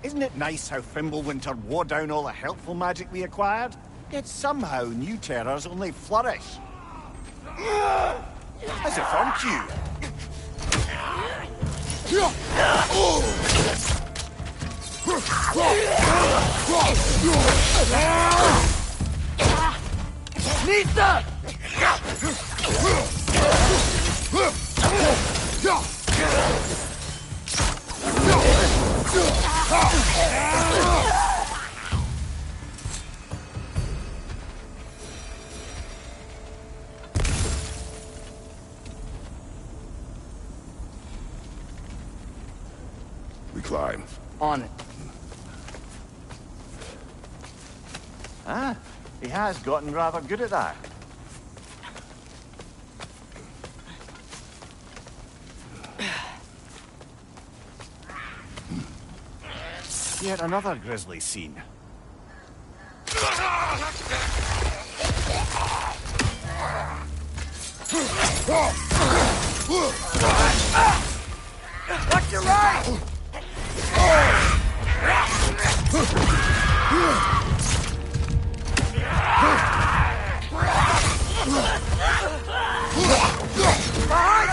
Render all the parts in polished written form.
Isn't it nice how Fimbulwinter wore down all the helpful magic we acquired? Yet somehow new terrors only flourish. As if on cue. Nita! We climb. On it. Ah, he has gotten rather good at that. Yet another grisly scene. Watch your right! Behind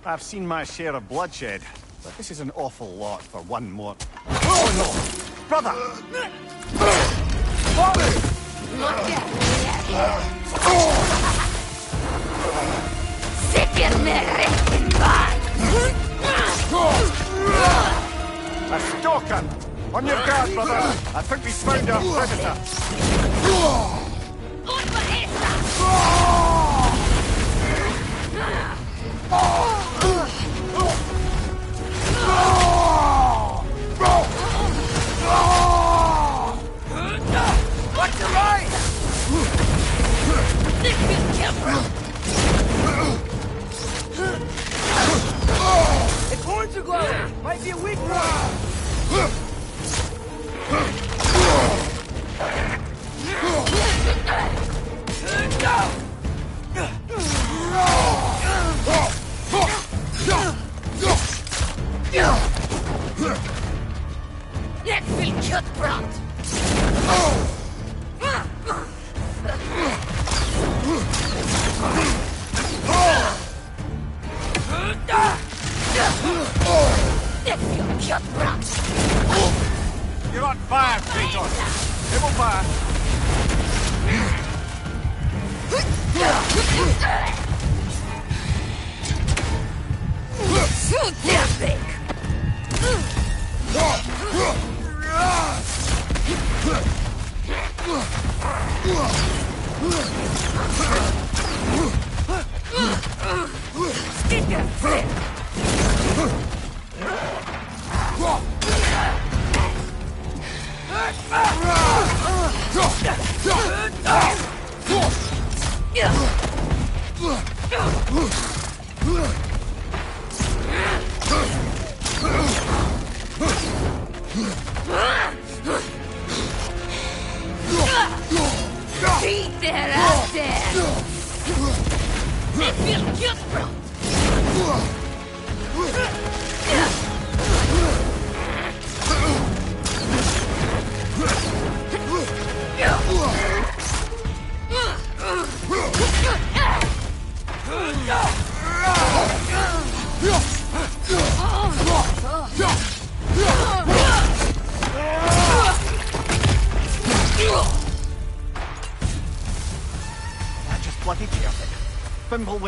I've seen my share of bloodshed, but this is an awful lot for one more. Oh no! Brother! A stalker! On your guard, brother! I think we found our predator! Watch your right! Its horns are glowing! Might be a weak point! Let's be cutthroat! You're on fire, Kratos! It will fire!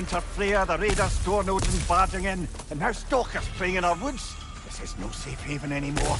Fimbulwinter Freya, the raiders Stornoden barging in, and now stalkers preying in our woods. This is no safe haven anymore.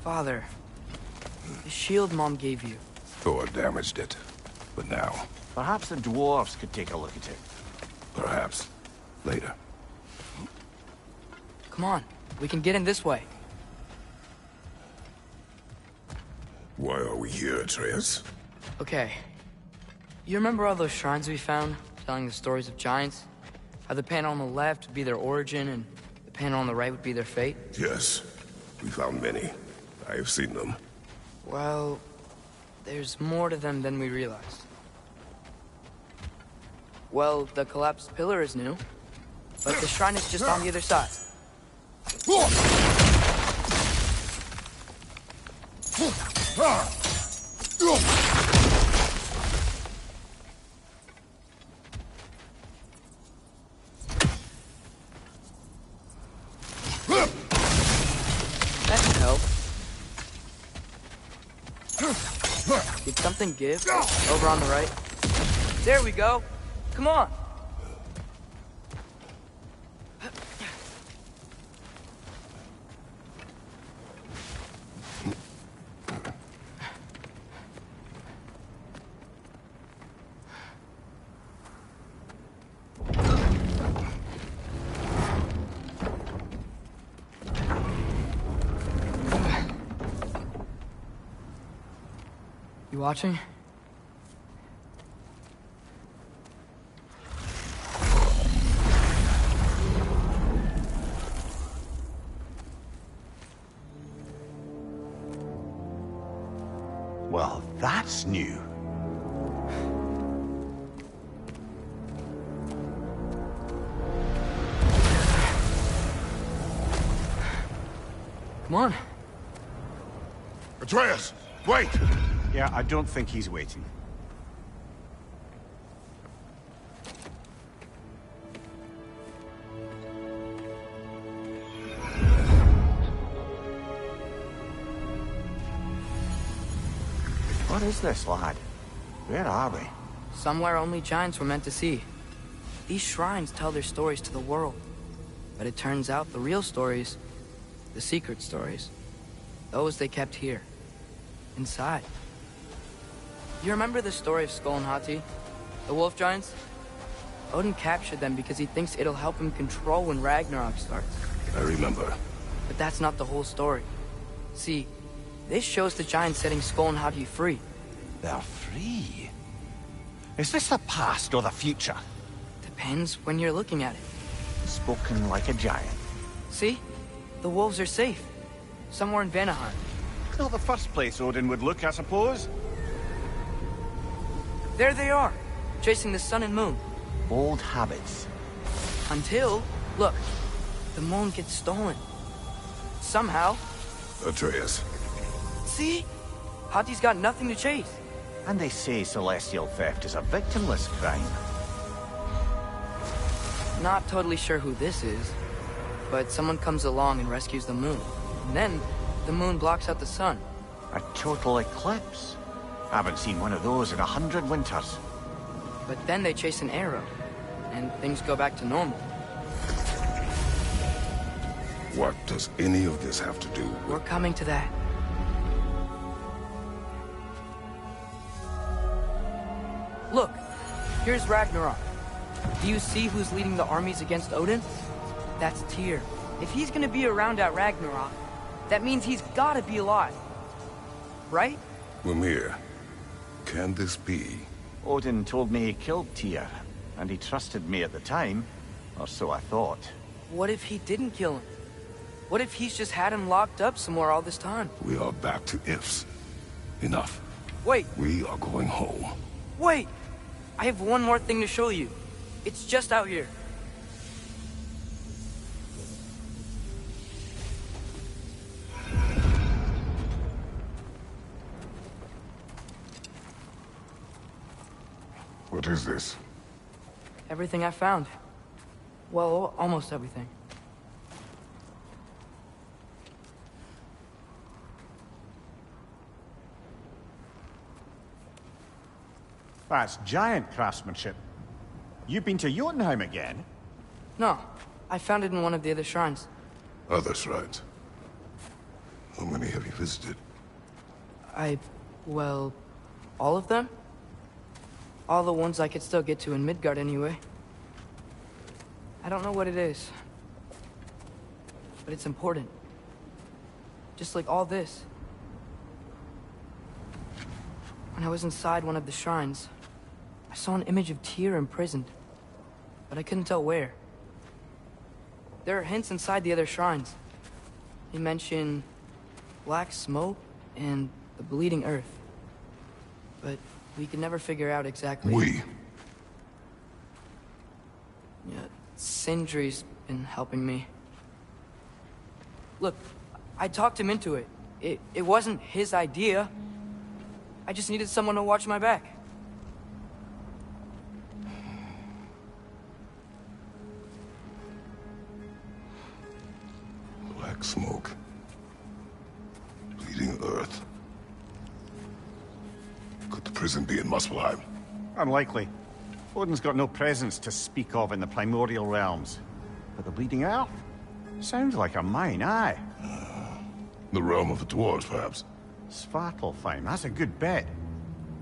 Father, the shield Mom gave you. Thor damaged it. But now, Perhaps the dwarves could take a look at it. perhaps, later. Come on, we can get in this way. Why are we here, Atreus? Okay. You remember all those shrines we found, telling the stories of giants? How the panel on the left would be their origin, and the panel on the right would be their fate? Yes, we found many. I have seen them. Well, there's more to them than we realized. Well, the collapsed pillar is new, but the shrine is just on the other side. That can help. Did something give? Over on the right. There we go. Come on. You watching? Well, that's new. Come on. Atreus, wait! Yeah, I don't think he's waiting. What is this, lad? Where are we? Somewhere only giants were meant to see. These shrines tell their stories to the world. But it turns out the real stories, the secret stories, those they kept here, inside. You remember the story of Skull and Hati? The wolf giants? Odin captured them because he thinks it'll help him control when Ragnarok starts. I remember. But that's not the whole story. See, this shows the giants setting Skull and Hati free. They're free. Is this the past or the future? Depends when you're looking at it. Spoken like a giant. See? The wolves are safe. Somewhere in Vanaheim. Not the first place Odin would look, I suppose. There they are, chasing the sun and moon. Old habits. Until, look, the moon gets stolen. Somehow. Atreus. See? Hati's got nothing to chase. And they say celestial theft is a victimless crime. Not totally sure who this is, but someone comes along and rescues the moon. And then, the moon blocks out the sun. A total eclipse. Haven't seen one of those in 100 winters. But then they chase an arrow, and things go back to normal. What does any of this have to do with... We're coming to that. Look, here's Ragnarok. Do you see who's leading the armies against Odin? That's Tyr. If he's gonna be around at Ragnarok, that means he's gotta be alive. right? Mimir, can this be? Odin told me he killed Tyr, and he trusted me at the time, or so I thought. What if he didn't kill him? What if he's just had him locked up somewhere all this time? We are back to ifs. Enough. Wait, We are going home. wait! I have one more thing to show you. It's just out here. What is this? Everything I found. Well, almost everything. That's giant craftsmanship. You've been to Jotunheim again? No, I found it in one of the other shrines. Other shrines. How many have you visited? Well, all of them? All the ones I could still get to in Midgard anyway. I don't know what it is, but it's important. Just like all this. When I was inside one of the shrines, I saw an image of Tyr imprisoned, but I couldn't tell where. There are hints inside the other shrines. They mention black smoke and the bleeding earth. But we could never figure out exactly... We? Yeah, Sindri's been helping me. Look, I talked him into it. It wasn't his idea. I just needed someone to watch my back. Black smoke. Bleeding earth. Could the prison be in Muspelheim? Unlikely. Odin's got no presence to speak of in the primordial realms. But the Bleeding Earth? Sounds like a mine, aye. The realm of the dwarves, perhaps? Svartalfheim, that's a good bet.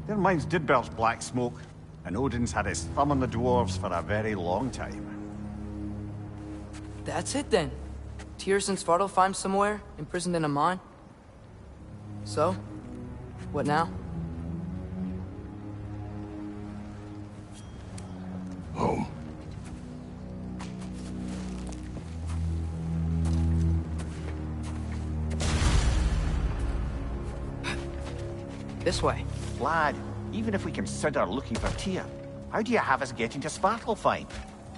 Their mines did belch black smoke, and Odin's had his thumb on the dwarves for a very long time. That's it then. Tyr's in Svartalfheim somewhere, imprisoned in a mine. So, what now? Home. This way. Lad, even if we consider looking for Tyr, how do you have us getting to Svartalfheim?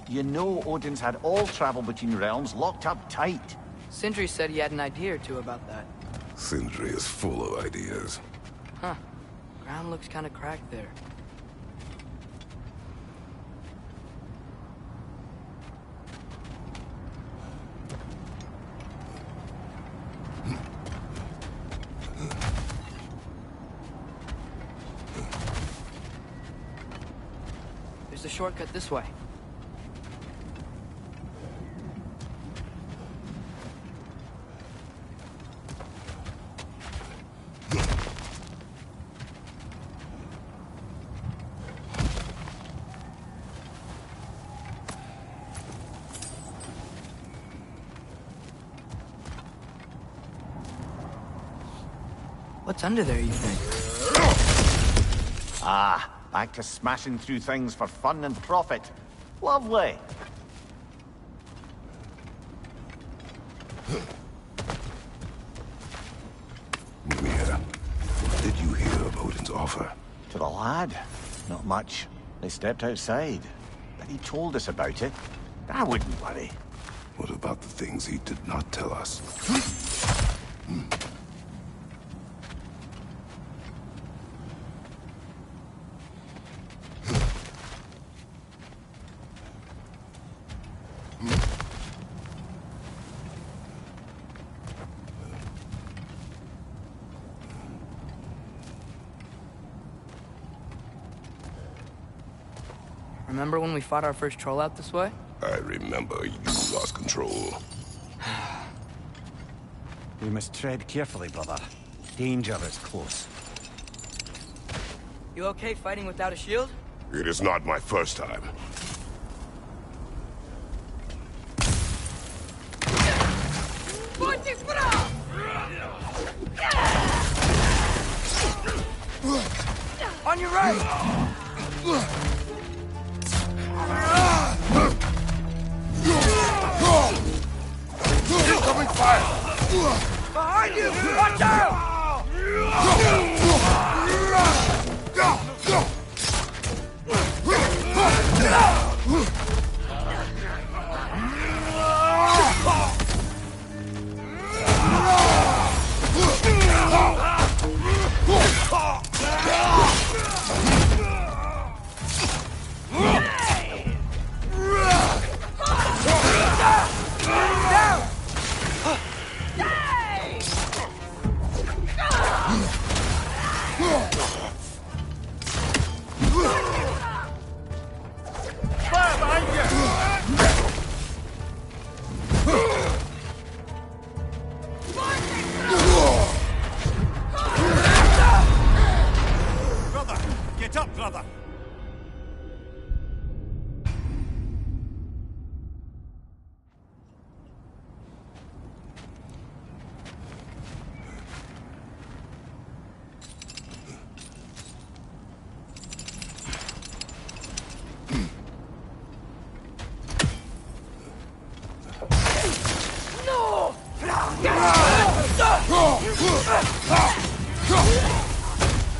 You know Odin's had all travel between realms locked up tight. Sindri said he had an idea or two about that. Sindri is full of ideas. Huh. Ground looks kind of cracked there. There's a shortcut this way. What's under there, you think? Ah, back to smashing through things for fun and profit. Lovely. Mimir, what did you hear of Odin's offer? To the lad? Not much. They stepped outside. But he told us about it. I wouldn't worry. What about the things he did not tell us? Remember when we fought our first troll out this way? I remember you lost control. We must tread carefully, brother. Danger is close. You okay fighting without a shield? It is not my first time. On your right! Incoming fire! Behind you! Watch out! Brother! Get up, brother!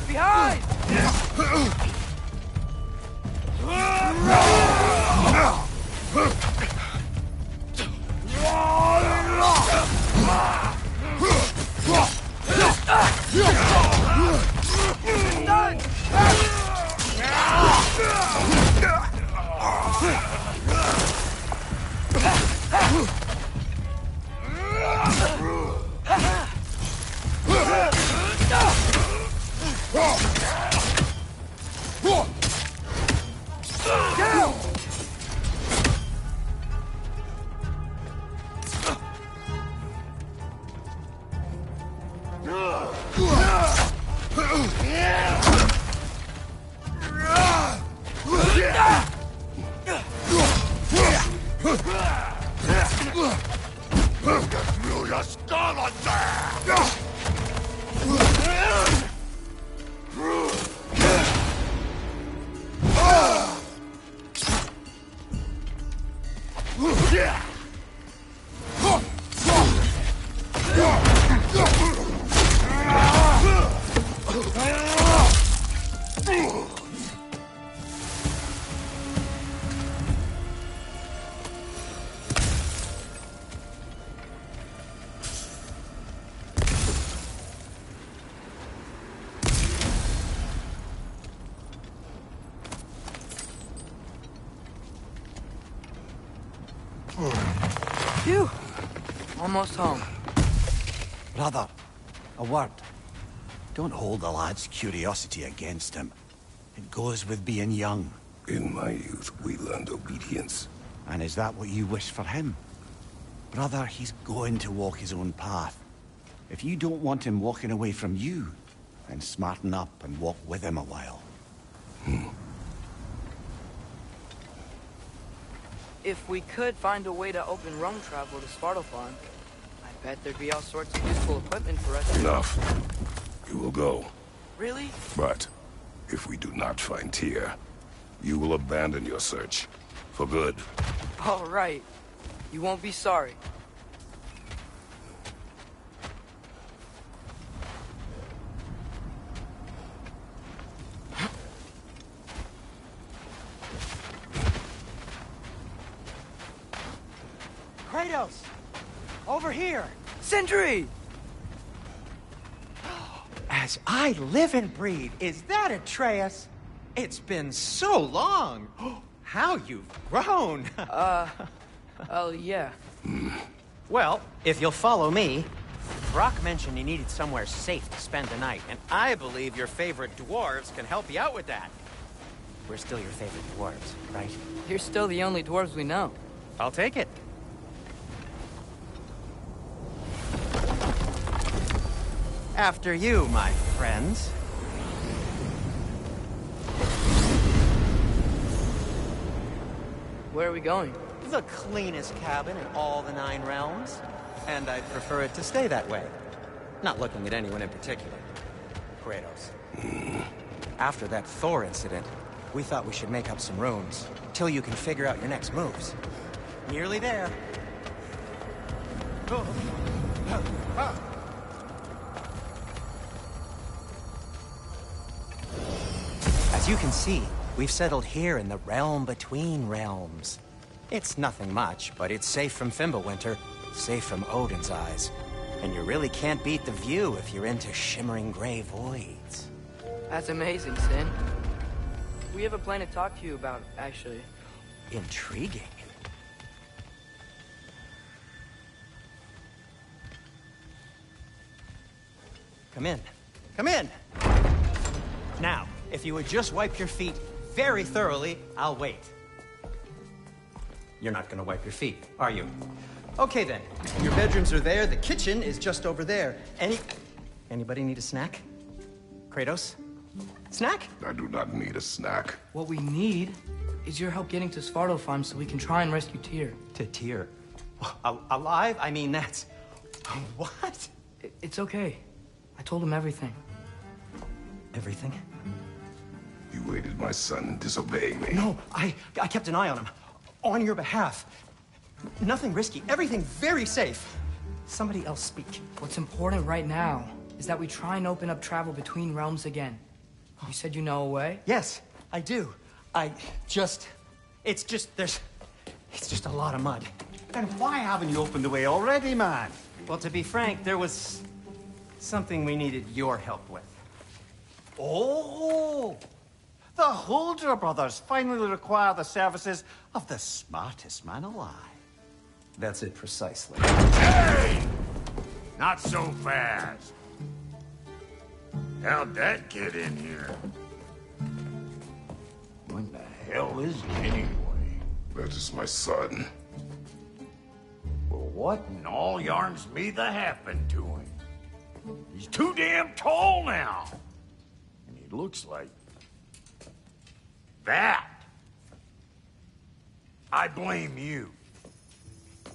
Behind! Phew! Almost home. Brother, a word. Don't hold the lad's curiosity against him. It goes with being young. In my youth, we learned obedience. And is that what you wish for him? Brother, he's going to walk his own path. If you don't want him walking away from you, then smarten up and walk with him a while. If we could find a way to open roam travel to Svartalfheim, I bet there'd be all sorts of useful equipment for us. Enough. You will go. Really? But if we do not find Tyr, you will abandon your search. For good. All right. You won't be sorry. Kratos! Over here! Sentry! As I live and breathe, is that Atreus? It's been so long! How you've grown! Oh, yeah. Well, if you'll follow me, Brock mentioned you needed somewhere safe to spend the night, and I believe your favorite dwarves can help you out with that. We're still your favorite dwarves, right? You're still the only dwarves we know. I'll take it. After you, my friends. Where are we going? The cleanest cabin in all the 9 realms. And I'd prefer it to stay that way. Not looking at anyone in particular. Kratos. After that Thor incident, we thought we should make up some rooms, till you can figure out your next moves. Nearly there. As you can see, we've settled here in the realm between realms. It's nothing much, but it's safe from Fimbulwinter, safe from Odin's eyes. And you really can't beat the view if you're into shimmering gray voids. That's amazing, Sin. We have a plan to talk to you about, actually. Intriguing. Come in. Come in! Now, if you would just wipe your feet very thoroughly, I'll wait. You're not gonna wipe your feet, are you? Okay then. Your bedrooms are there, the kitchen is just over there. Anybody need a snack? Kratos? Snack? I do not need a snack. What we need is your help getting to Svartalfheim so we can try and rescue Tyr. To Tyr? Alive? I mean, that's... What? It's okay. I told him everything. Everything? You aided my son in disobeying me. No, I kept an eye on him. On your behalf. Nothing risky. Everything very safe. Somebody else speak. What's important right now is that we try and open up travel between realms again. You said you know a way? Yes, I do. It's just a lot of mud. Then why haven't you opened the way already, man? Well, to be frank, there was something we needed your help with. Oh! The Holder brothers finally require the services of the smartest man alive. That's it precisely. Hey! Not so fast. How'd that get in here? What the hell is he anyway? That is my son. Well, what in all yarns me that happened to him? He's too damn tall now. And he looks like... that. I blame you.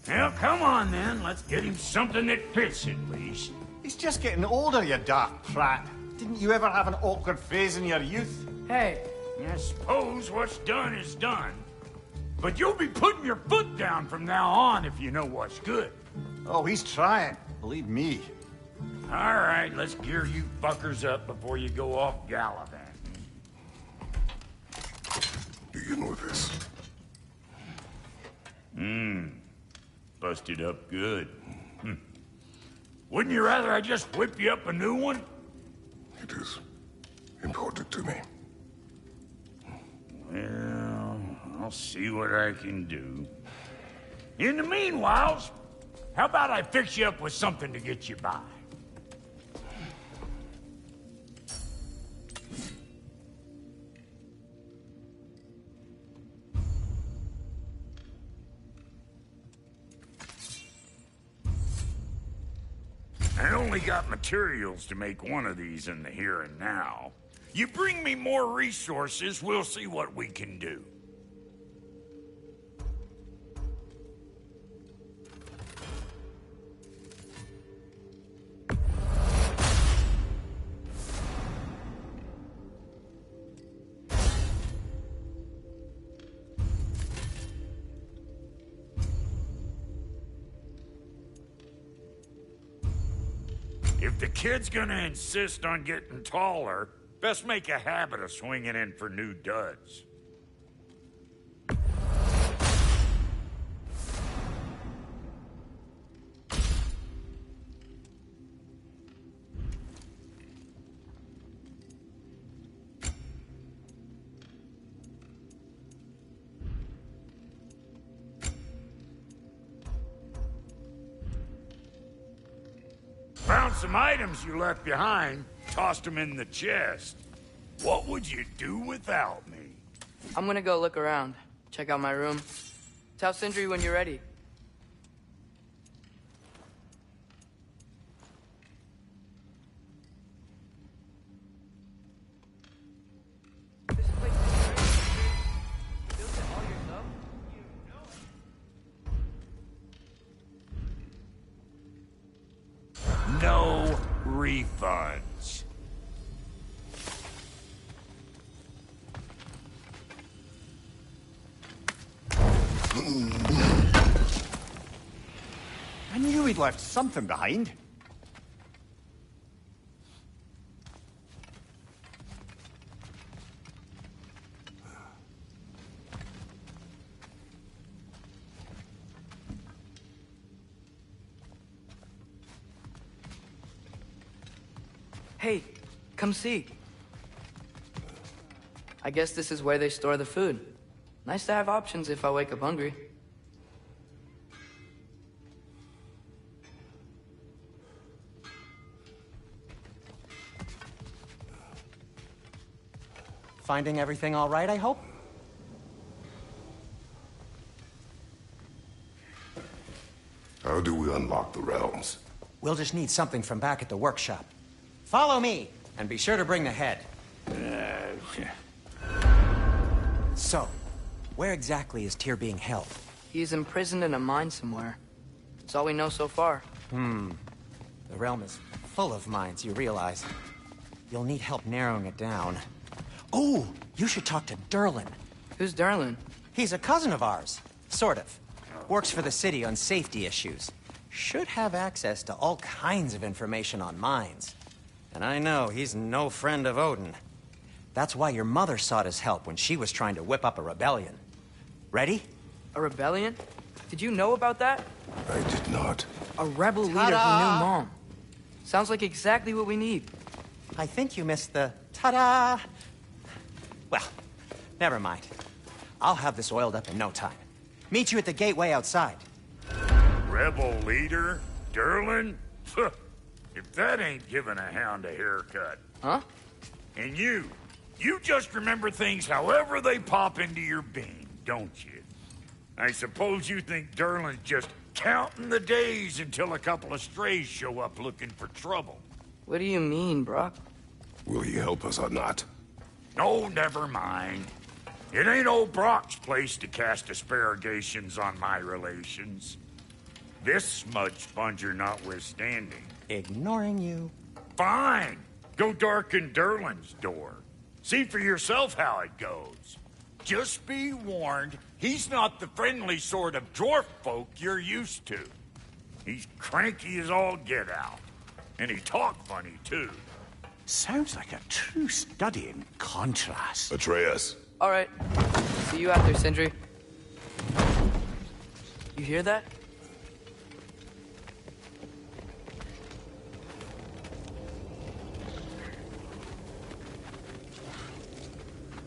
Well, come on then. Let's get him something that fits at least. He's just getting older, you dark prat. Didn't you ever have an awkward phase in your youth? Hey, I suppose what's done is done. But you'll be putting your foot down from now on if you know what's good. Oh, he's trying. Believe me. All right, let's gear you fuckers up before you go off gallivanting. Begin with this. Busted up good. Wouldn't you rather I just whip you up a new one? It is important to me. Well, I'll see what I can do. In the meanwhile, how about I fix you up with something to get you by? I only got materials to make one of these in the here and now. You bring me more resources, we'll see what we can do. If the kid's gonna insist on getting taller, best make a habit of swinging in for new duds. Found some items you left behind, tossed them in the chest. What would you do without me? I'm gonna go look around. Check out my room. Tell Sindri when you're ready. This place is great. You built it all yourself? No refunds. I knew he'd left something behind. Hey, come see. I guess this is where they store the food. Nice to have options if I wake up hungry. Finding everything all right, I hope? How do we unlock the realms? We'll just need something from back at the workshop. Follow me, and be sure to bring the head. So, where exactly is Tyr being held? He's imprisoned in a mine somewhere. That's all we know so far. The realm is full of mines, you realize. You'll need help narrowing it down. Oh, you should talk to Durlin. Who's Darlin? He's a cousin of ours. Sort of. Works for the city on safety issues. Should have access to all kinds of information on mines. And I know he's no friend of Odin. That's why your mother sought his help when she was trying to whip up a rebellion. Ready? A rebellion? Did you know about that? I did not. A rebel leader who knew Mom. Sounds like exactly what we need. I think you missed the ta-da! Well, never mind. I'll have this oiled up in no time. Meet you at the gateway outside. Rebel leader? Durlin? If that ain't giving a hound a haircut. Huh? And you just remember things however they pop into your bean, don't you? I suppose you think Durlin's just counting the days until a couple of strays show up looking for trouble. What do you mean, Brock? Will he help us or not? No, never mind. It ain't old Brock's place to cast asparagations on my relations. This smudge sponger notwithstanding. Ignoring you. Fine. Go darken Durlin's door. See for yourself how it goes. Just be warned, he's not the friendly sort of dwarf folk you're used to. He's cranky as all get out. And he talk funny, too. Sounds like a true study in contrast. Atreus. All right. See you out there, Sindri. You hear that?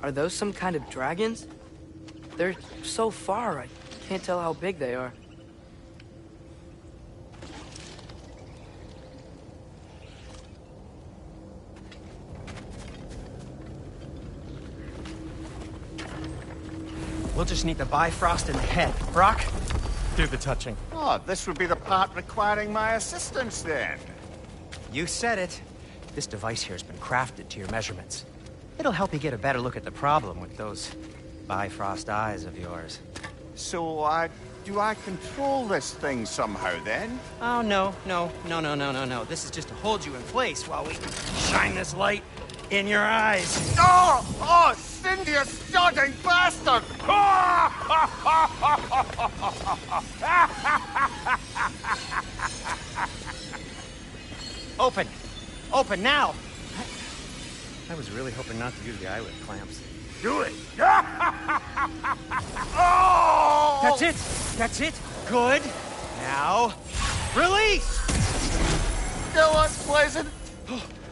Are those some kind of dragons? They're so far, I can't tell how big they are. We'll just need the Bifrost in the head. Brock, do the touching. Oh, this would be the part requiring my assistance then. You said it. This device here has been crafted to your measurements. It'll help you get a better look at the problem with those Bifrost eyes of yours. So, do I control this thing somehow then? Oh, no. This is just to hold you in place while we shine this light in your eyes. Oh, Cindy, you starting bastard! Open! Open now! I was really hoping not to use the eyelid clamps. Do it! Oh! That's it! That's it! Good! Now, release! Still unpleasant.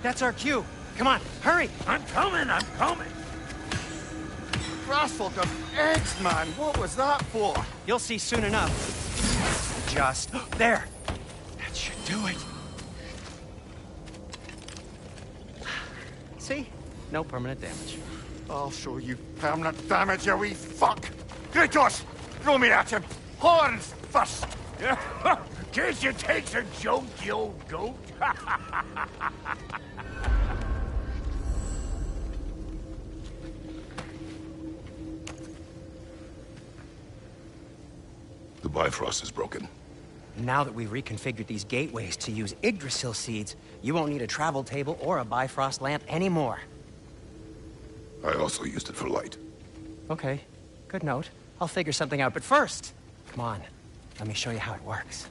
That's our cue. Come on, hurry! I'm coming! Grassful of eggs, man. What was that for? You'll see soon enough. Just there. That should do it. See? No permanent damage. I'll show you permanent damage, you wee fuck. Kratos, throw me at him. Horns first. Can't you take a joke, you old goat? The Bifrost is broken. Now that we've reconfigured these gateways to use Yggdrasil seeds, you won't need a travel table or a Bifrost lamp anymore. I also used it for light. Okay, good note. I'll figure something out, but first, come on. Let me show you how it works.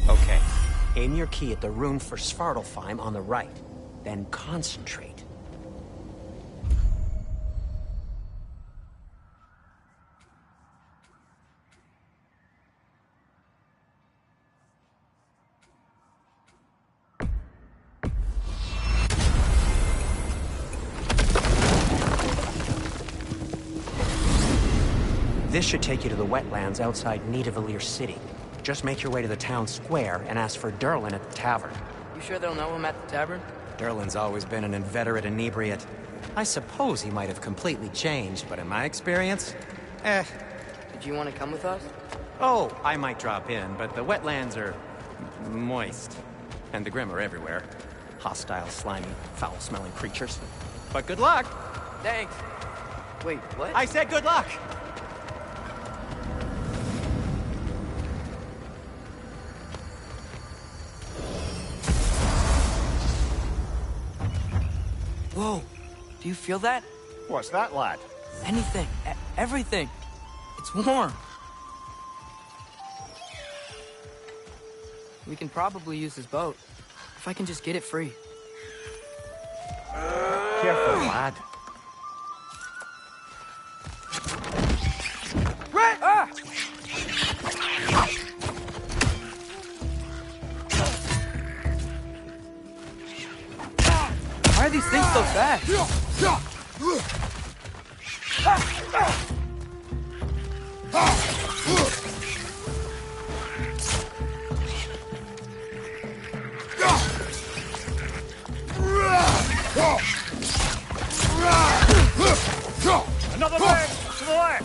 Okay. Aim your key at the rune for Svartalfheim on the right. Then concentrate. This should take you to the wetlands outside Nidavellir City. Just make your way to the town square and ask for Durlin at the tavern. You sure they'll know him at the tavern? Durlin's always been an inveterate inebriate. I suppose he might have completely changed, but in my experience, Did you want to come with us? Oh, I might drop in, but the wetlands are moist. And the Grim are everywhere. Hostile, slimy, foul-smelling creatures. But good luck! Thanks. Wait, what? I said good luck! Whoa, do you feel that? What's that, lad? Anything, everything. It's warm. We can probably use this boat, if I can just get it free. Careful, lad. Right! Ah! Why are these things so fast? Another man to the left!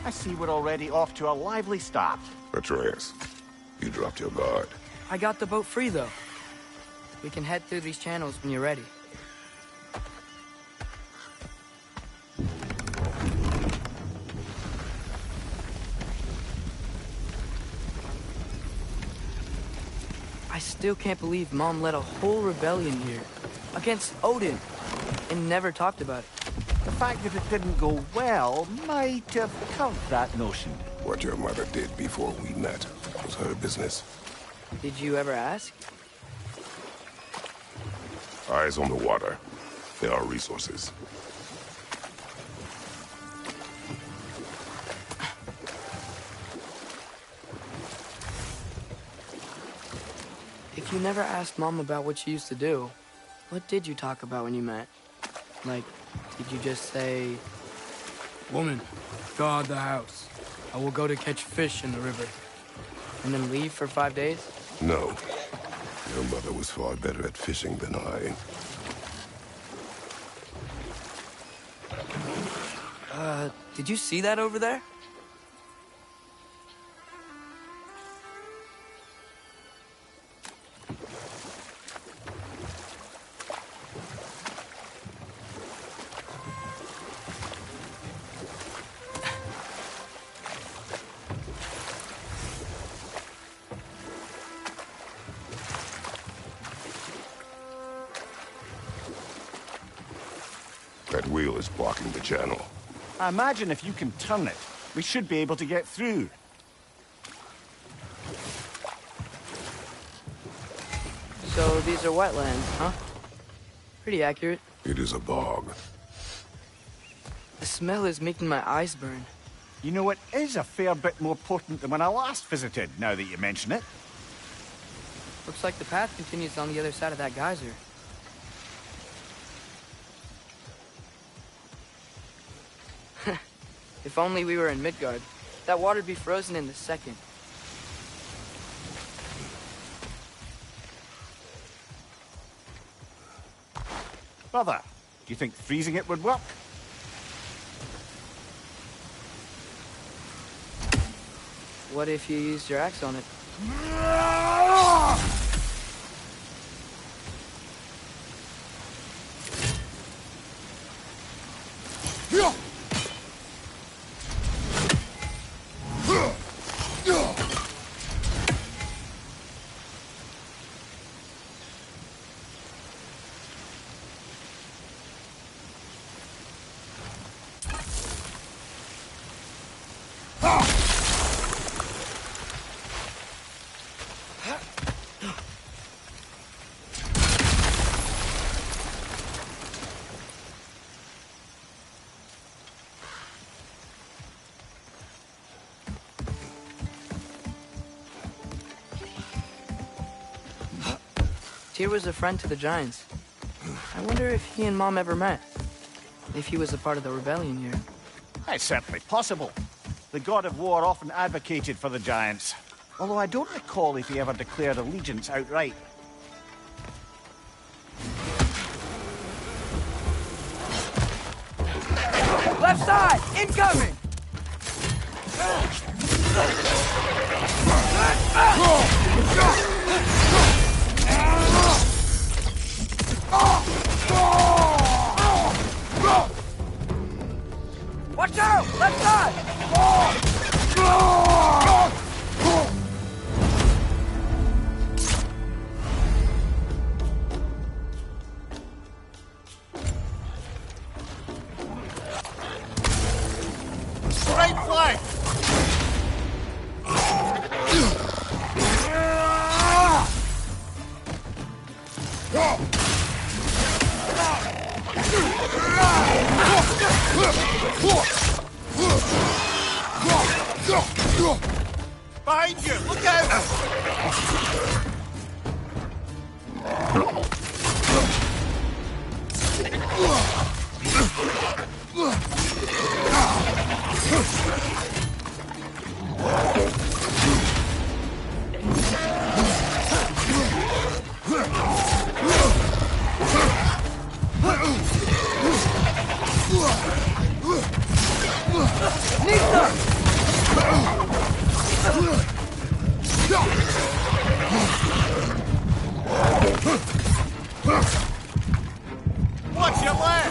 I see we're already off to a lively start. Atreus, you dropped your guard. I got the boat free, though. We can head through these channels when you're ready. I still can't believe Mom led a whole rebellion here. Against Odin. And never talked about it. The fact that it didn't go well might have covered that notion. What your mother did before we met was her business. Did you ever ask? Eyes on the water. There are resources. If you never asked Mom about what she used to do, what did you talk about when you met? Like, did you just say, "Woman, guard the house. I will go to catch fish in the river," and then leave for 5 days? No. Your mother was far better at fishing than I. Did you see that over there? That wheel is blocking the channel. I imagine if you can turn it, we should be able to get through. So these are wetlands, huh? Pretty accurate. It is a bog. The smell is making my eyes burn. You know, it is a fair bit more potent than when I last visited, now that you mention it. Looks like the path continues on the other side of that geyser. If only we were in Midgard. That water'd be frozen in a second. Brother, do you think freezing it would work? What if you used your axe on it? Tyr was a friend to the Giants. I wonder if he and Mom ever met. If he was a part of the rebellion here. It's certainly possible. The god of war often advocated for the Giants. Although I don't recall if he ever declared allegiance outright. Left side! Incoming! Watch out! Left side! Right flank! Behind you! Look out! Watch your left!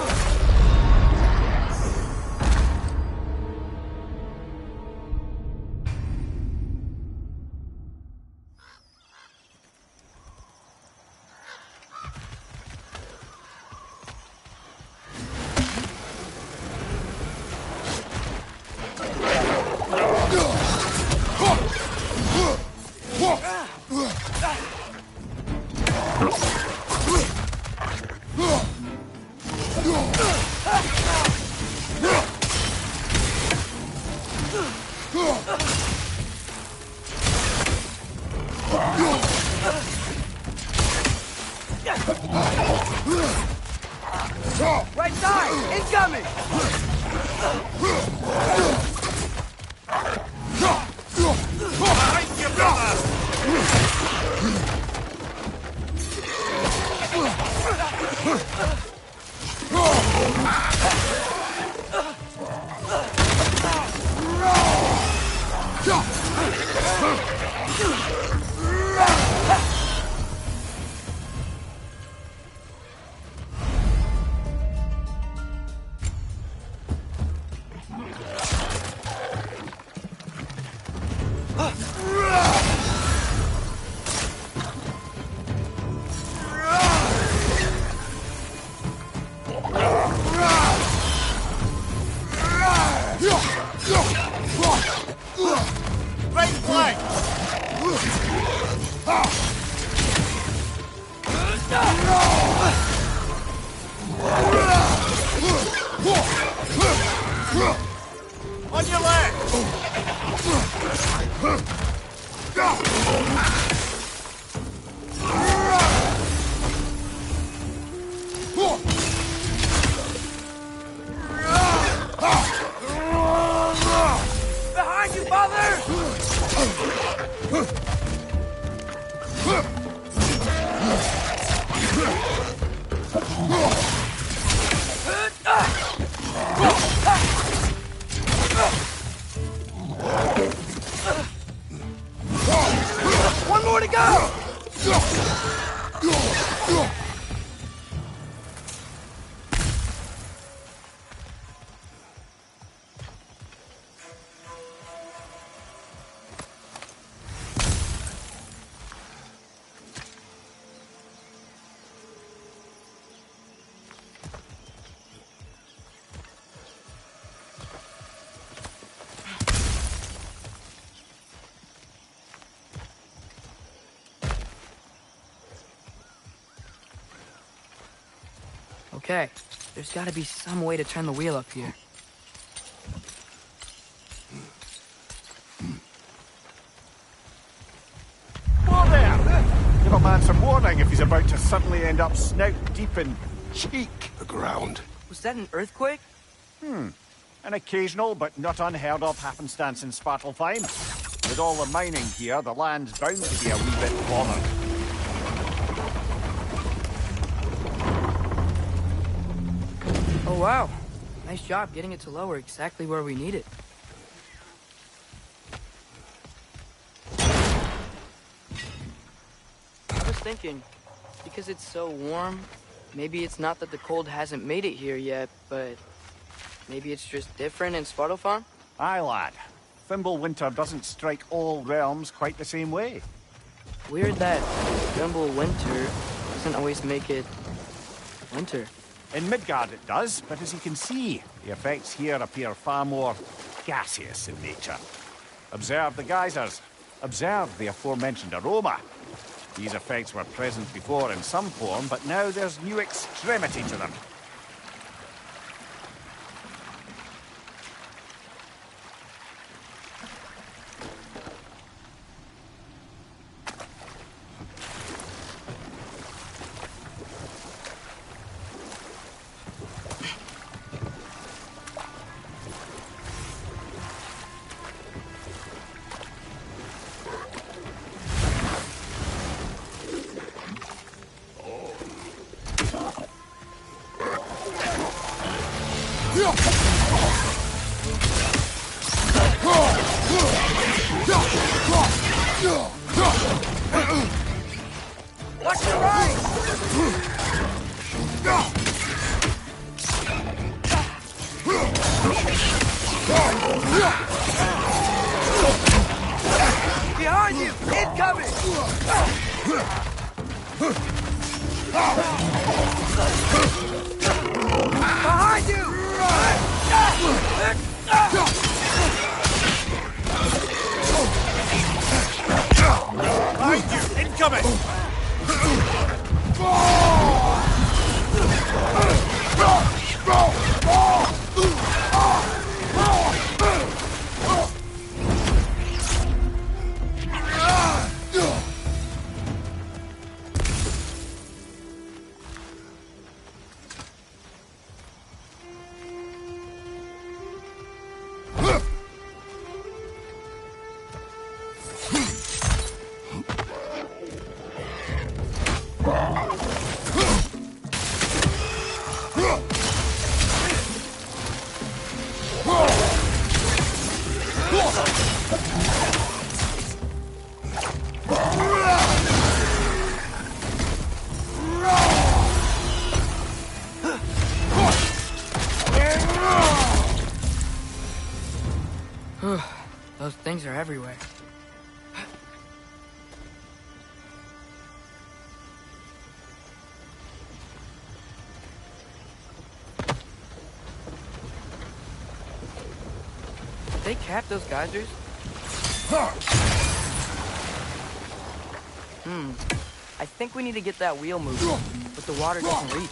Right side! Incoming! Behind you, brother! Right flank! On your left! Behind you, father! One more to go! Okay, there's gotta be some way to turn the wheel up here. Whoa there! Give a man some warning if he's about to suddenly end up snout deep in cheek. The ground. Was that an earthquake? An occasional but not unheard of happenstance in Svartalfheim. With all the mining here, the land's bound to be a wee bit bothered. Oh wow, nice job getting it to lower exactly where we need it. I was thinking, because it's so warm, maybe it's not that the cold hasn't made it here yet, but maybe it's just different in Svartalfheim? Aye, lad. Thimble winter doesn't strike all realms quite the same way. Weird that Thimble winter doesn't always make it winter. In Midgard it does, but as you can see, the effects here appear far more gaseous in nature. Observe the geysers. Observe the aforementioned aroma. These effects were present before in some form, but now there's new extremity to them. Watch your right! Behind you! Incoming! Behind you! Behind you! Incoming! Those things are everywhere. Did they cap those geysers? I think we need to get that wheel moving, but the water doesn't reach.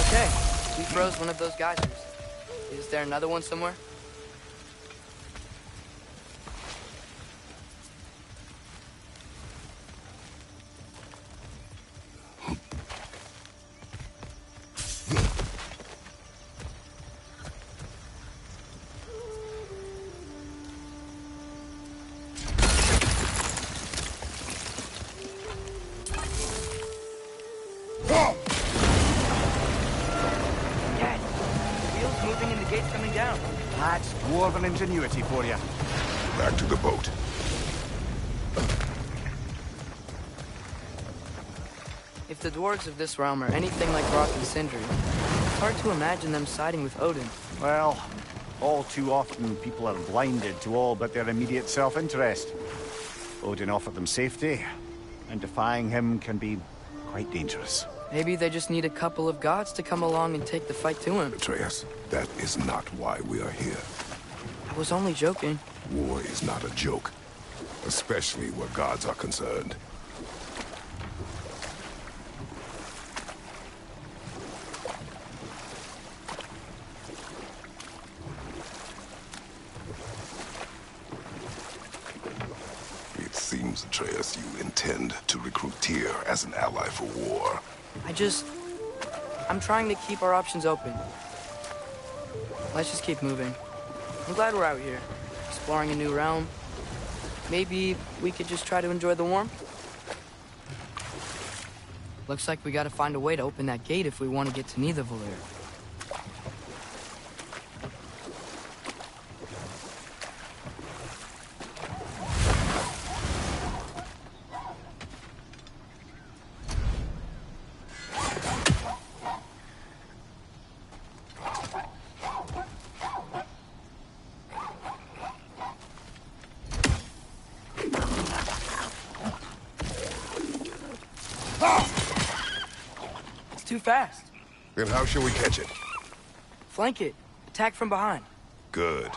Okay, we froze one of those geysers. Is there another one somewhere? dwarven ingenuity for you. Back to the boat. If the dwarves of this realm are anything like Rock and Sindri, it's hard to imagine them siding with Odin. Well, all too often people are blinded to all but their immediate self-interest. Odin offered them safety, and defying him can be quite dangerous. Maybe they just need a couple of gods to come along and take the fight to him. Atreus, that is not why we are here. I was only joking. War is not a joke, especially where gods are concerned. It seems, Atreus, you intend to recruit Tyr as an ally for war. I'm trying to keep our options open. Let's just keep moving. I'm glad we're out here, exploring a new realm. Maybe we could just try to enjoy the warmth? Looks like we gotta find a way to open that gate if we want to get to Nidavellir. Too fast. Then how shall we catch it? Flank it. Attack from behind. Good.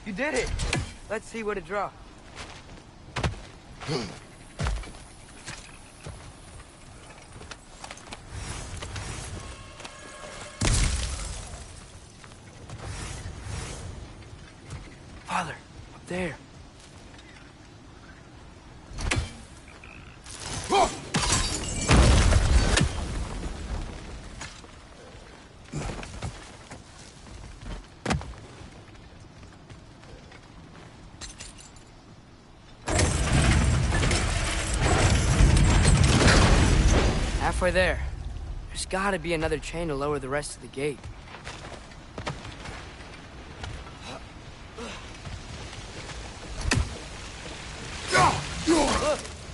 You did it! Let's see what it draws. Father, up there. Halfway there. There's gotta be another chain to lower the rest of the gate. Look!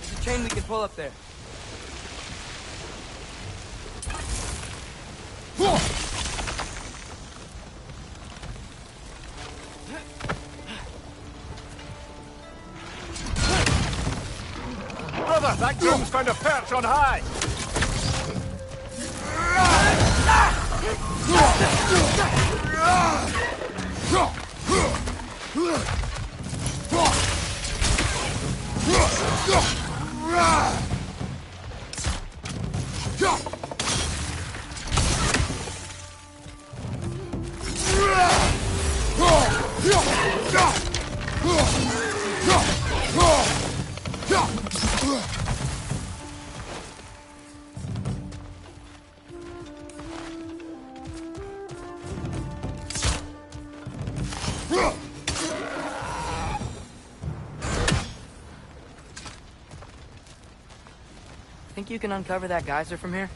There's a chain we can pull up there. Brother, that groom's found a perch on high! Think you can uncover that geyser from here?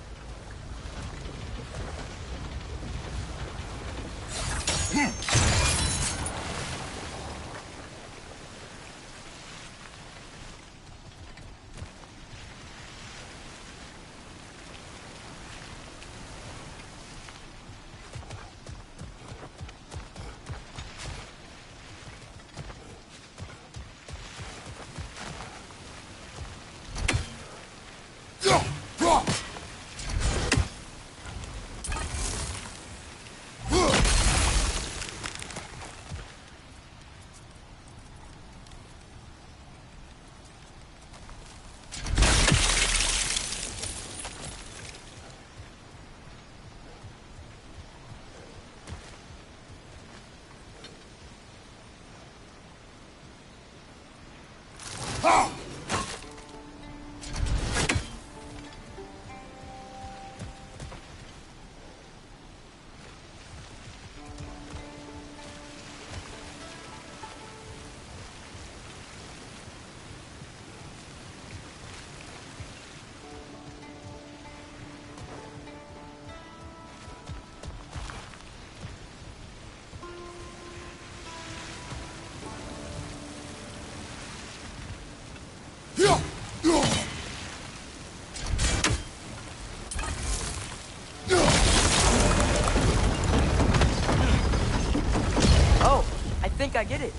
Oh, I think I get it.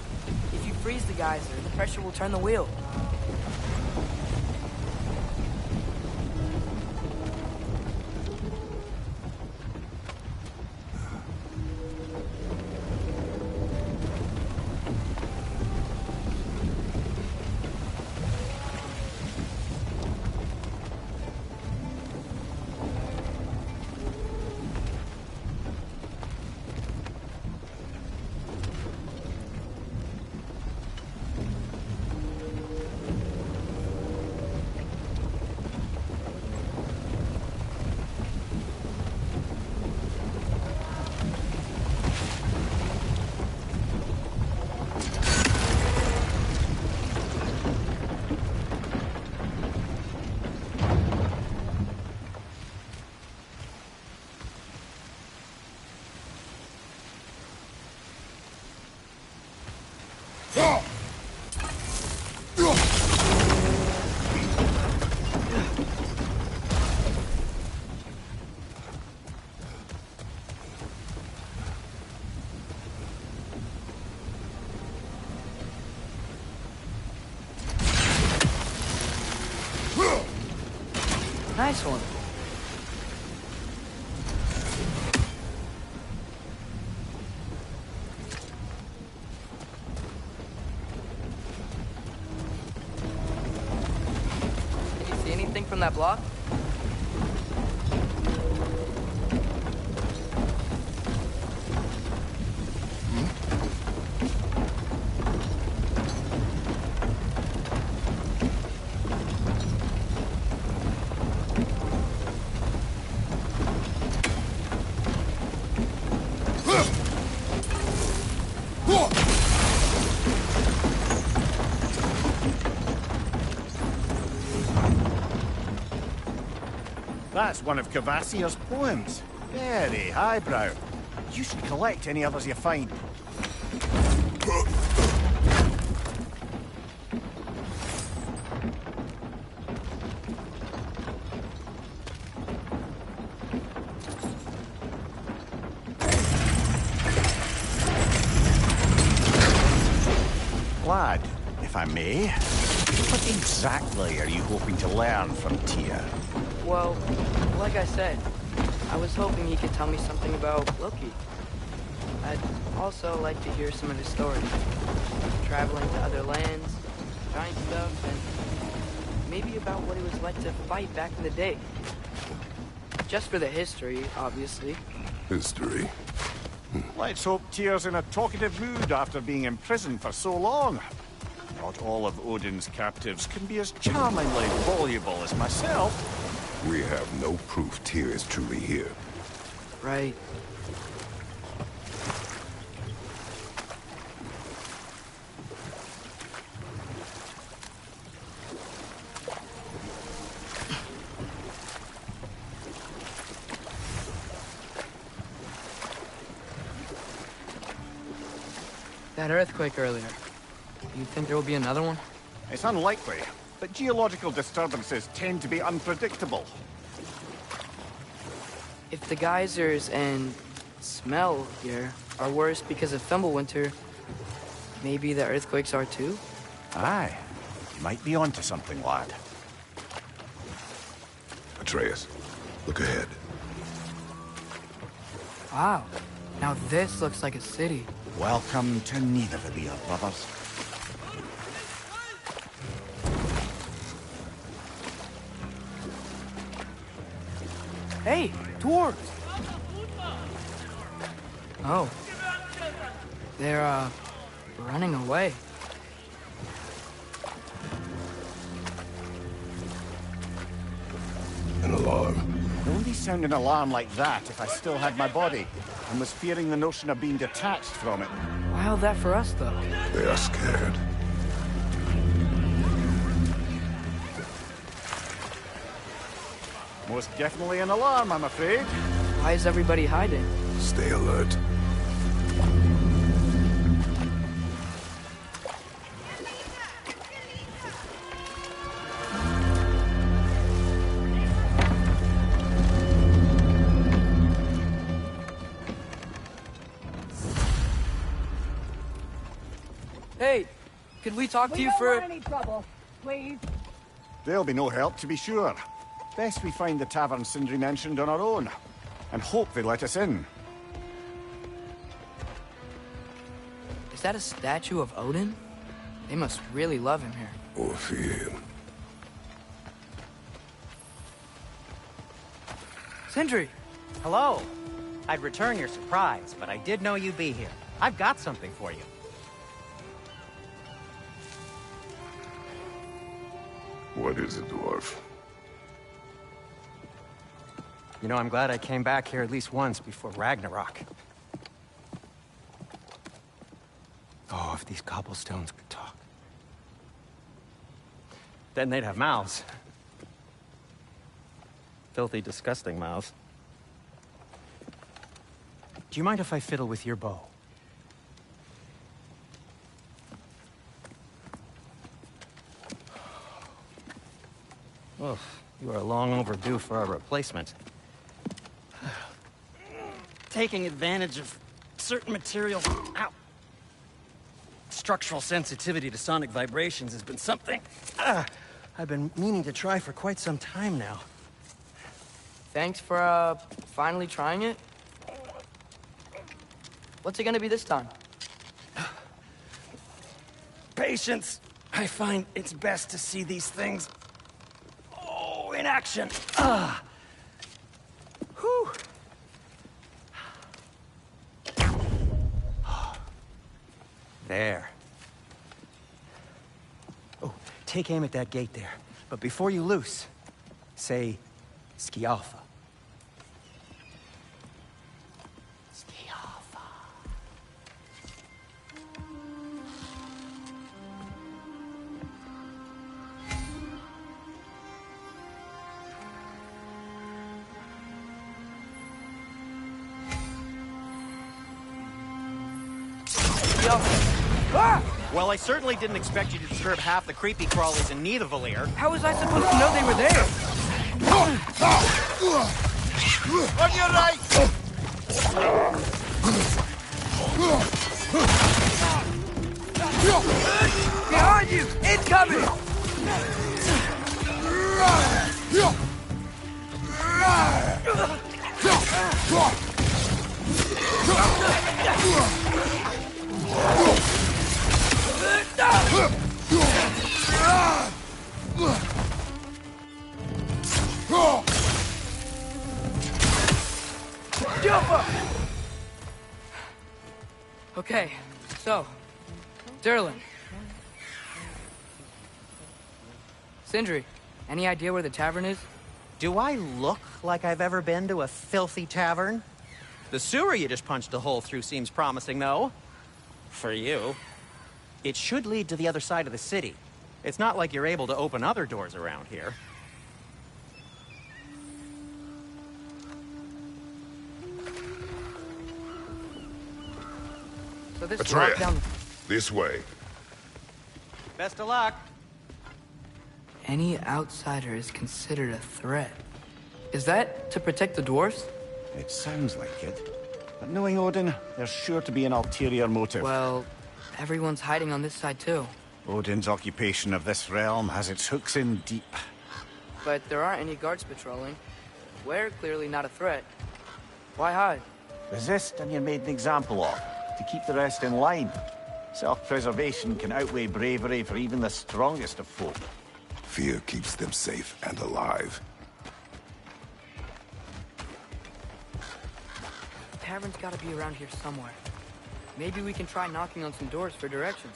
If you freeze the geyser, the pressure will turn the wheel. Nice one. Can you see anything from that block? That's one of Cavassier's poems. Very highbrow. You should collect any others you find. Lad, if I may, what exactly are you hoping to learn from Tyr? Well, like I said, I was hoping he could tell me something about Loki. I'd also like to hear some of his stories. Traveling to other lands, giant stuff, and maybe about what it was like to fight back in the day. Just for the history, obviously. History? Let's hope Tyr's in a talkative mood after being imprisoned for so long. Not all of Odin's captives can be as charmingly voluble as myself. We have no proof Tyr is truly here. Right. That earthquake earlier. Do you think there will be another one? It's unlikely, but geological disturbances tend to be unpredictable. If the geysers and smell here are worse because of Fimbulwinter, maybe the earthquakes are too? Aye. You might be onto something, lad. Atreus, look ahead. Wow. Now this looks like a city. Welcome to Nidavellir, brothers. Hey, dwarves! Oh. They're, running away. sound an alarm like that if I still had my body, and was fearing the notion of being detached from it. Why all that for us, though? They are scared. Most definitely an alarm, I'm afraid. Why is everybody hiding? Stay alert. Hey, could we talk to you for... don't want any trouble, please. There'll be no help, to be sure. Best we find the tavern Sindri mentioned on our own, and hope they let us in. Is that a statue of Odin? They must really love him here. Or fear him. Sindri! Hello. I'd return your surprise, but I did know you'd be here. I've got something for you. What is it, dwarf? You know, I'm glad I came back here at least once before Ragnarok. Oh, if these cobblestones could talk. Then they'd have mouths. Filthy, disgusting mouths. Do you mind if I fiddle with your bow? Oh, you are long overdue for a replacement. Taking advantage of certain materials. Ow! Structural sensitivity to sonic vibrations has been something I've been meaning to try for quite some time now. Thanks for, finally trying it. What's it gonna be this time? Patience. I find it's best to see these things in action. Whew. There. Oh, take aim at that gate there. But before you loose, say, Skialfa. Skialfa. Well, I certainly didn't expect you to disturb half the creepy crawlies in Nidavellir. How was I supposed to know they were there? On your right! Behind you! Incoming! Okay, so, Durlin. Sindri, any idea where the tavern is? Do I look like I've ever been to a filthy tavern? The sewer you just punched a hole through seems promising, though. For you. It should lead to the other side of the city. It's not like you're able to open other doors around here. So this Atreya, lockdown... this way. Best of luck. Any outsider is considered a threat. Is that to protect the dwarfs? It sounds like it. But knowing Odin, there's sure to be an ulterior motive. Well, everyone's hiding on this side too. Odin's occupation of this realm has its hooks in deep. But there aren't any guards patrolling. We're clearly not a threat. Why hide? Resist and you're made an example of, to keep the rest in line. Self-preservation can outweigh bravery for even the strongest of folk. Fear keeps them safe and alive. The tavern's gotta be around here somewhere. Maybe we can try knocking on some doors for directions.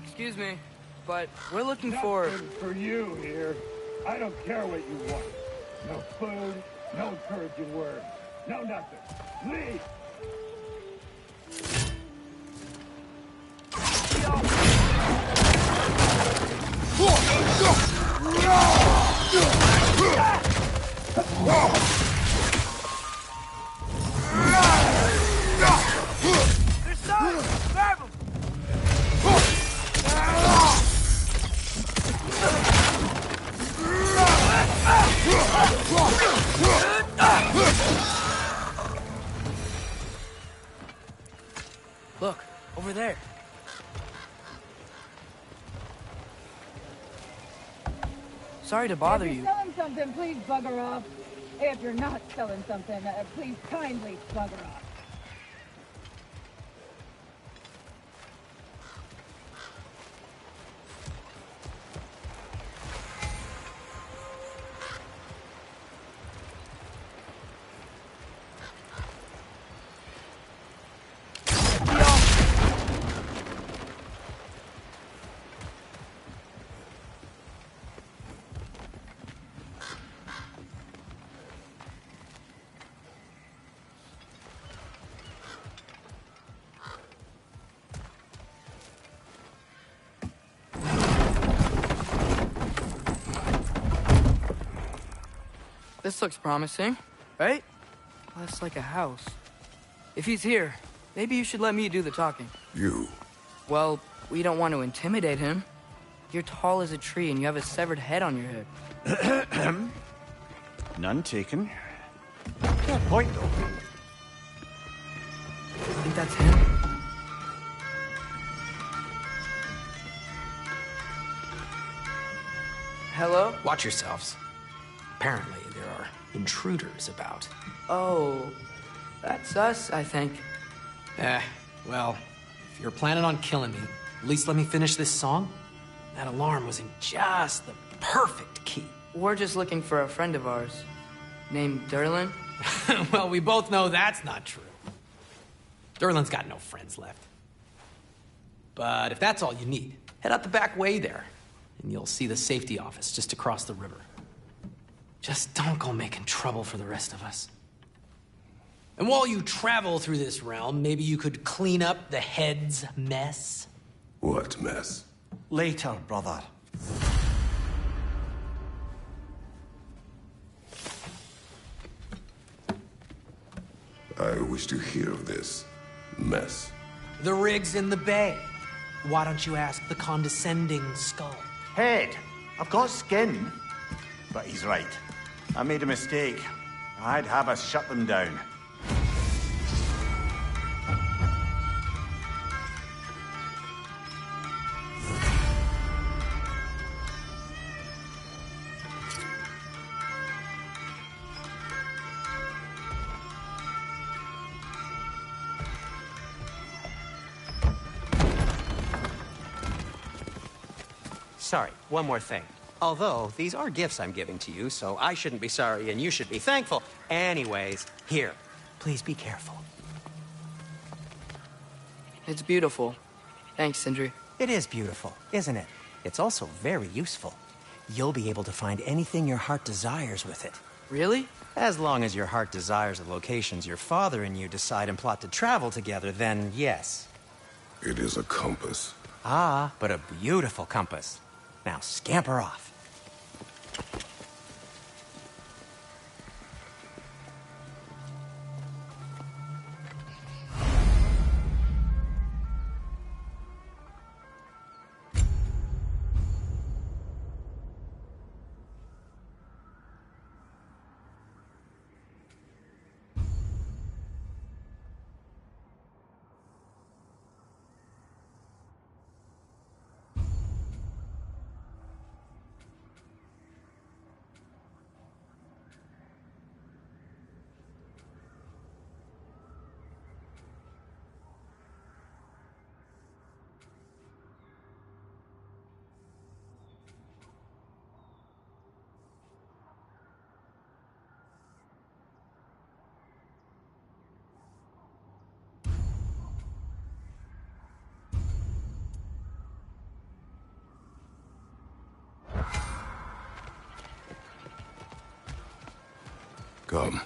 Excuse me. but we're looking for... Nothing for you here. I don't care what you want. No food, no encouraging words, no nothing. Leave! There's some! Grab him! Look, over there. Sorry to bother If you. you're selling something, please bugger off. If you're not selling something, please kindly bugger off. This looks promising, right? Less like a house. If he's here, maybe you should let me do the talking. You. Well, we don't want to intimidate him. You're tall as a tree and you have a severed head on your head. None taken. Fair point, though. Think that's him? Hello? Watch yourselves. Apparently, there are intruders about. Oh, that's us, I think. Well, if you're planning on killing me, at least let me finish this song. That alarm was in just the perfect key. We're just looking for a friend of ours, named Derlin. Well, we both know that's not true. Derlin's got no friends left. But if that's all you need, head out the back way there, and you'll see the safety office just across the river. Just don't go making trouble for the rest of us. And while you travel through this realm, maybe you could clean up the head's mess? What mess? Later, brother. I wish to hear of this mess. The rig's in the bay. Why don't you ask the condescending skull? Head, I've got skin. But he's right. I made a mistake. I'd have us shut them down. Sorry, one more thing. Although, these are gifts I'm giving to you, so I shouldn't be sorry and you should be thankful. Anyways, here, please be careful. It's beautiful. Thanks, Sindri. It is beautiful, isn't it? It's also very useful. You'll be able to find anything your heart desires with it. Really? As long as your heart desires the locations your father and you decide and plot to travel together, then yes. It is a compass. Ah, but a beautiful compass. Now scamper off. Come.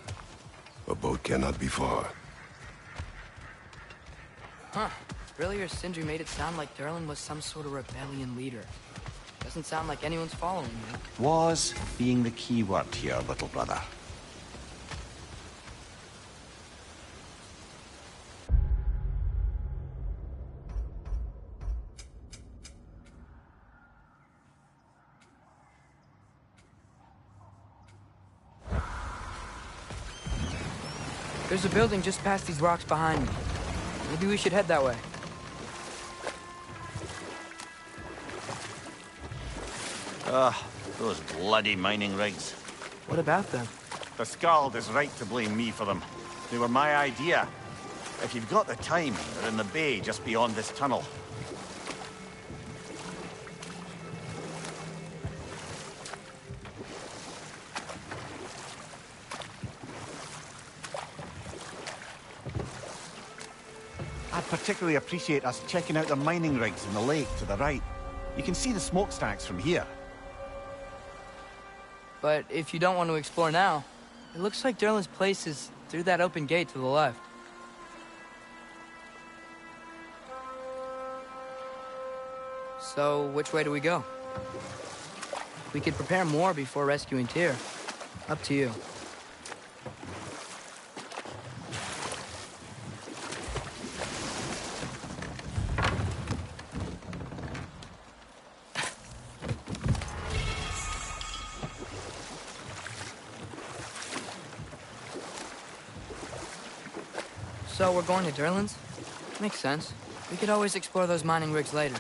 A boat cannot be far. Huh. Earlier, Sindri made it sound like Durlin was some sort of rebellion leader. Doesn't sound like anyone's following you. Was being the key word here, little brother. There's a building just past these rocks behind me. Maybe we should head that way. Those bloody mining rigs. What about them? The Skald is right to blame me for them. They were my idea. If you've got the time, they're in the bay just beyond this tunnel. I'd particularly appreciate us checking out the mining rigs in the lake to the right. You can see the smokestacks from here. But if you don't want to explore now, it looks like Durlin's place is through that open gate to the left. So, which way do we go? We could prepare more before rescuing Tyr. Up to you. So we're going to Durlin's? Makes sense. We could always explore those mining rigs later.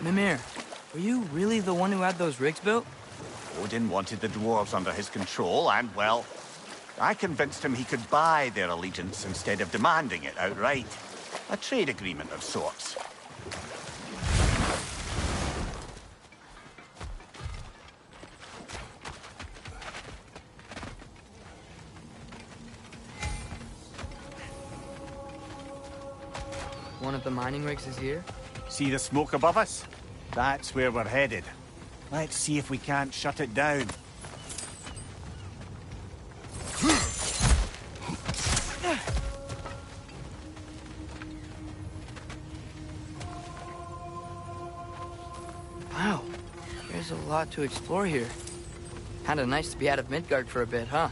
Mimir, were you really the one who had those rigs built? Odin wanted the dwarves under his control, and, well, I convinced him he could buy their allegiance instead of demanding it outright. A trade agreement of sorts. One of the mining rigs is here? See the smoke above us? That's where we're headed. Let's see if we can't shut it down. Wow, there's a lot to explore here. Kinda nice to be out of Midgard for a bit, huh?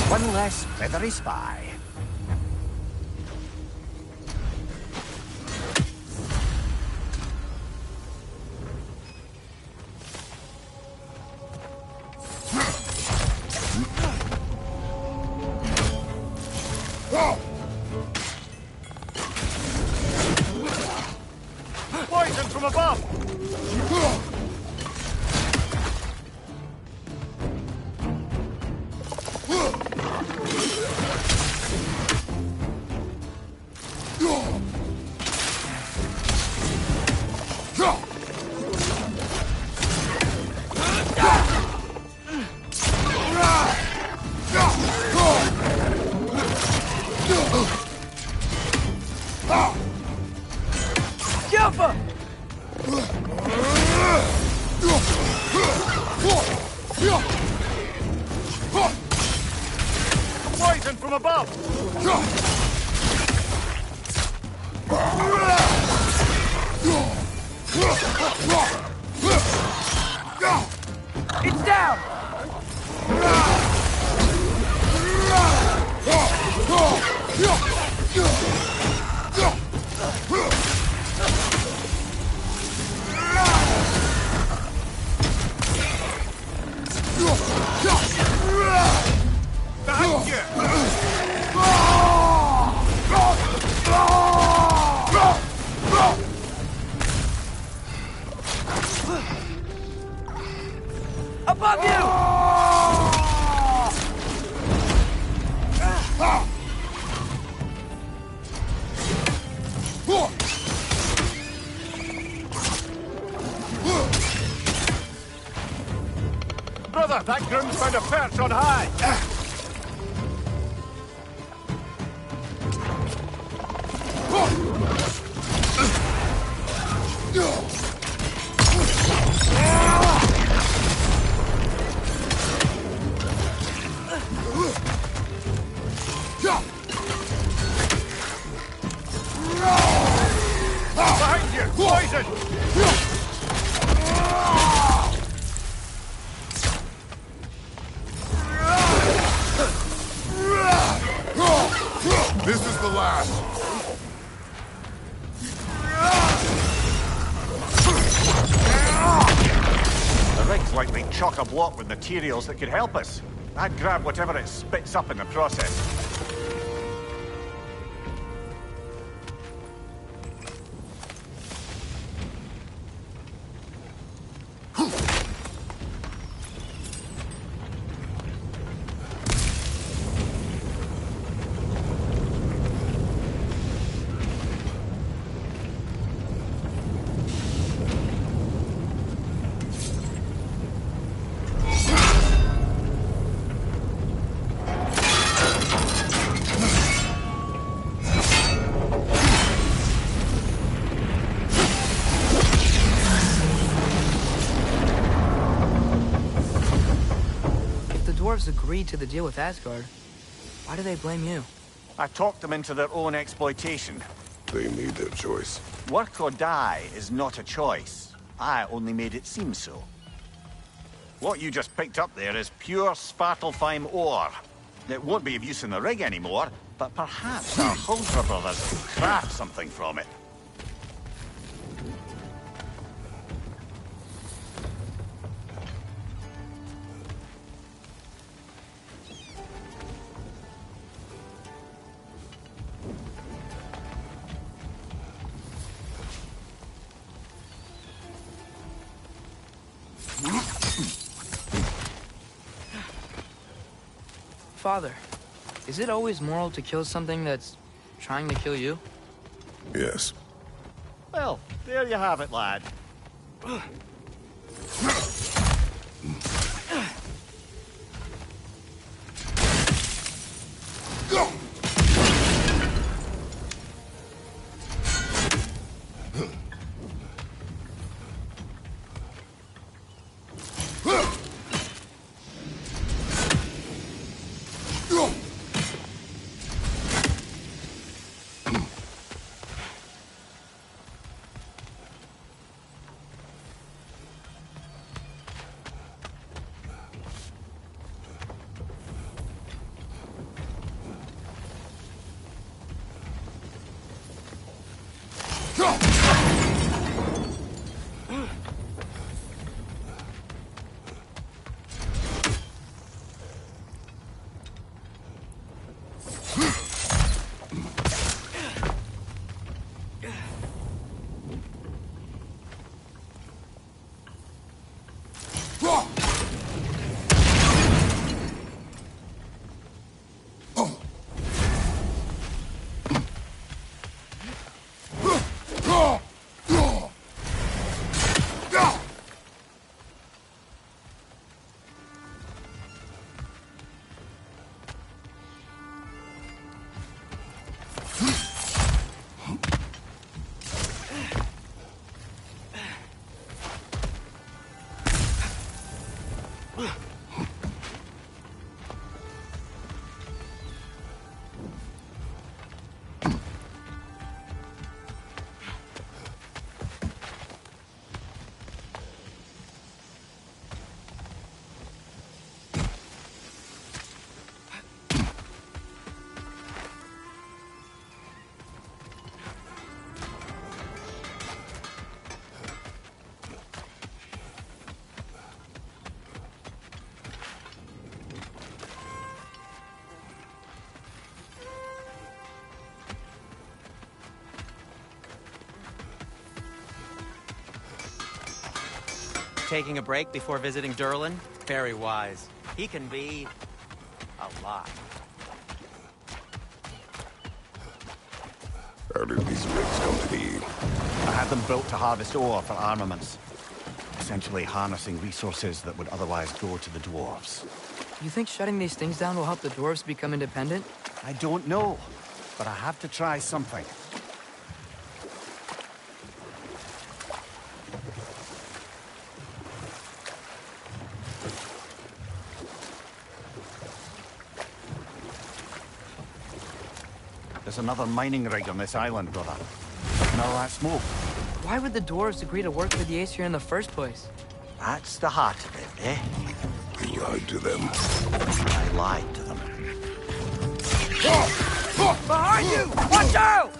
One less feathery spy. Poison from above! something from above! It's down! Behind you! Above you! Brother, that groom's found a perch on high! Behind you! Poison! This is the last. The rig's likely chock-a-block with materials that could help us. I'd grab whatever it spits up in the process. Dwarves agreed to the deal with Asgard. Why do they blame you? I talked them into their own exploitation. They made their choice. Work or die is not a choice. I only made it seem so. What you just picked up there is pure Svartalfheim ore. It won't be of use in the rig anymore, but perhaps our Hulsra brothers can craft something from it. Father, is it always moral to kill something that's trying to kill you? Yes. Well, there you have it, lad. taking a break before visiting Durlin? Very wise. He can be... a lot. How did these rigs come to be? I had them built to harvest ore for armaments. Essentially harnessing resources that would otherwise go to the dwarves. You think shutting these things down will help the dwarves become independent? I don't know, but I have to try something. There's another mining rig on this island, brother. Smell that smoke? Why would the dwarves agree to work for the Aesir in the first place? That's the heart of it, eh? You lied to them. I lied to them. Behind you! Watch out!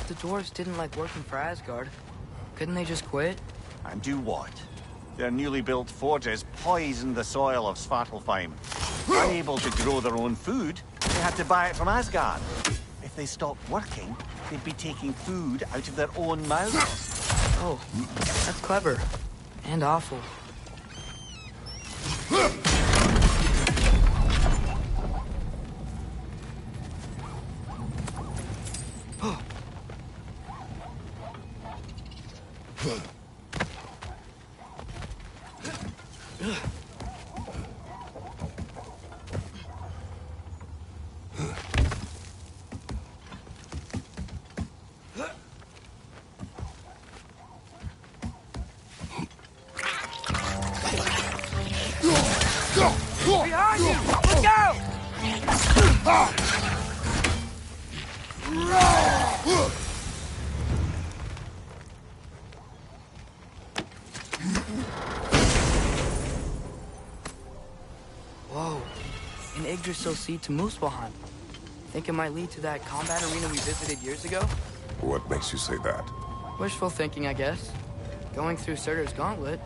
The dwarves didn't like working for Asgard. Couldn't they just quit? And do what? Their newly built forges poisoned the soil of Svartalfheim. Unable to grow their own food, they had to buy it from Asgard. If they stopped working, they'd be taking food out of their own mouths. Oh, that's clever. And awful. Behind you! Look out! Whoa. An Yggdrasil seed to Muspelheim. Think it might lead to that combat arena we visited years ago? What makes you say that? Wishful thinking, I guess. Going through Surtur's gauntlet,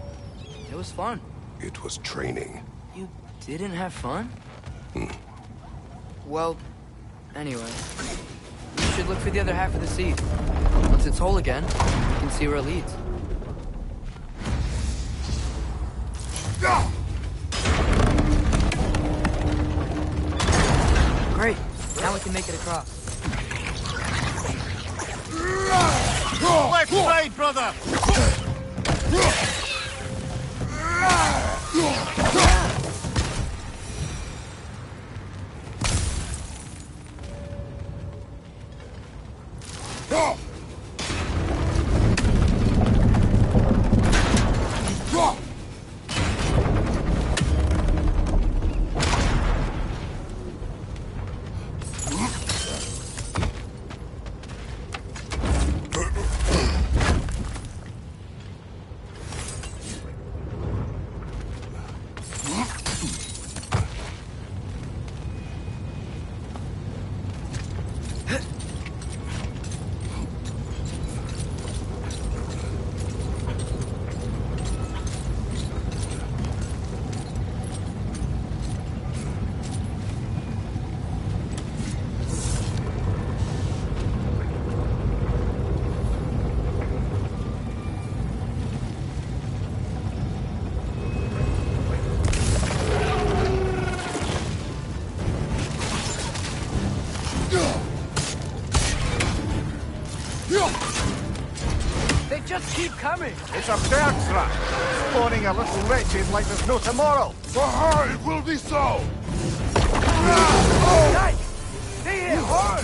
it was fun. It was training. You didn't have fun? Well, anyway. You should look for the other half of the seed. Once it's whole again, you can see where it leads. Great. Now we can make it across. Left side, brother! They just keep coming! It's a bird trap, spawning a little wretches like there's no tomorrow. For her, it will be so! Yikes! They hit hard!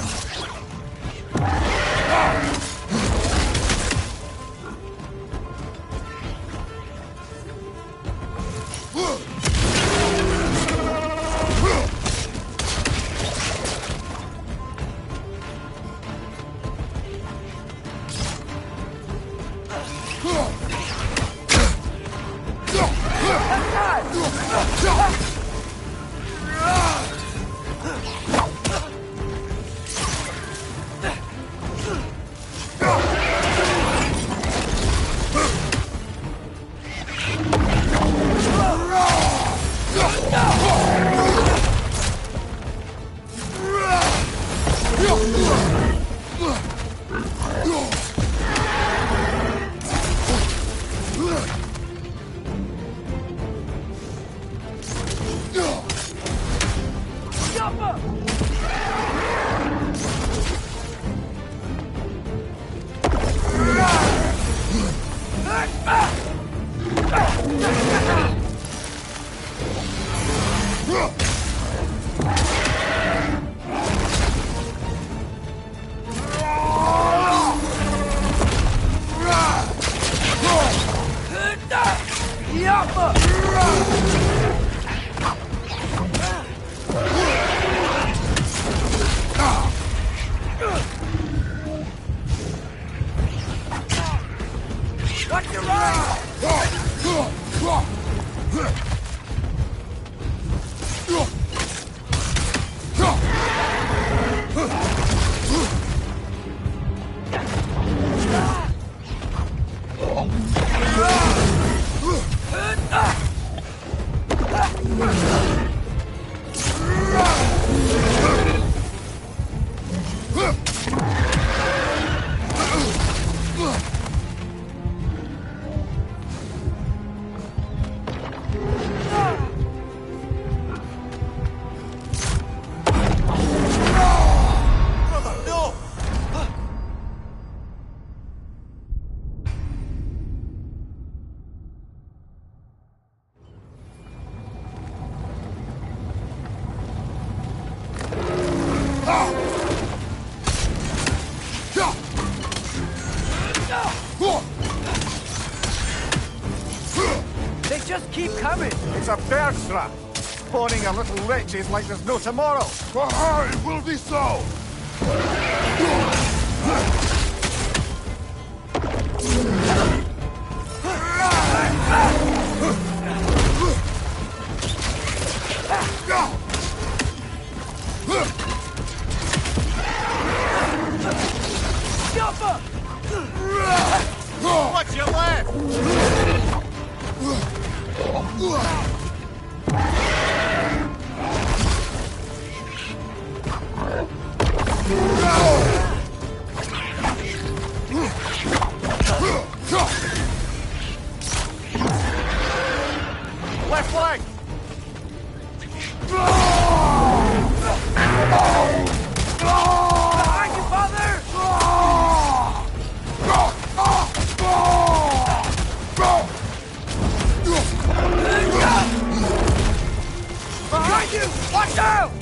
They just keep coming! It's a bird trap! Spawning our little wretches like there's no tomorrow! It will be so! What's your left? Left flank! Behind you, father! Behind you! Watch out!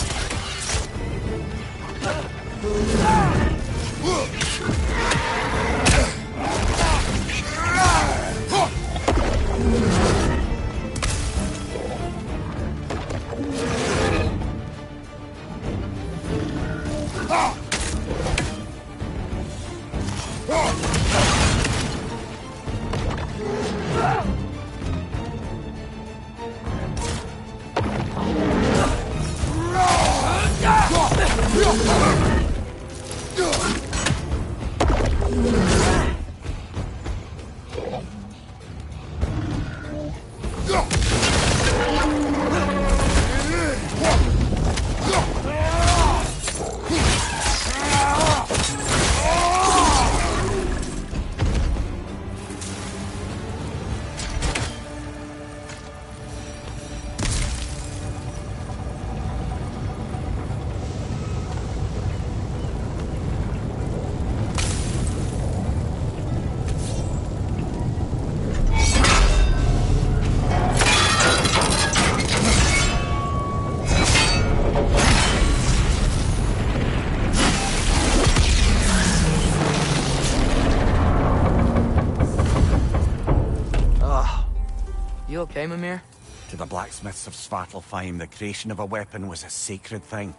You okay, Mimir? To the blacksmiths of Svartalfheim, the creation of a weapon was a sacred thing.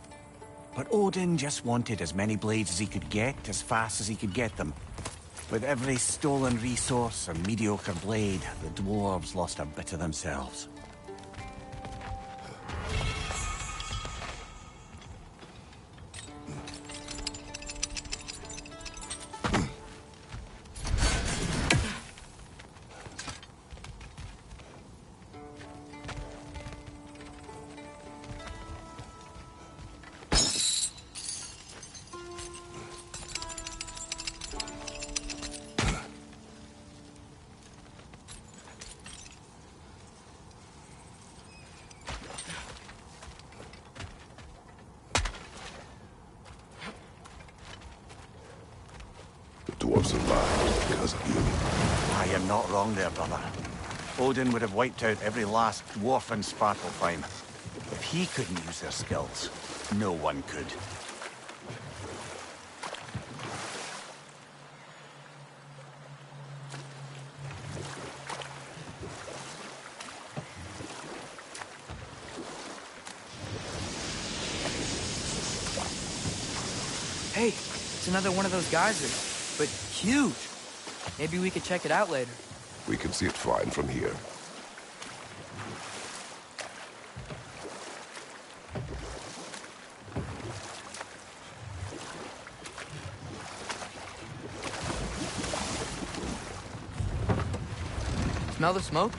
But Odin just wanted as many blades as he could get, as fast as he could get them. With every stolen resource and mediocre blade, the dwarves lost a bit of themselves. The dwarves survived because of you. I am not wrong there, brother. Odin would have wiped out every last dwarf in Svartalfheim. If he couldn't use their skills, no one could. Hey, it's another one of those geysers, but huge. Maybe we could check it out later. We can see it fine from here. Smell the smoke?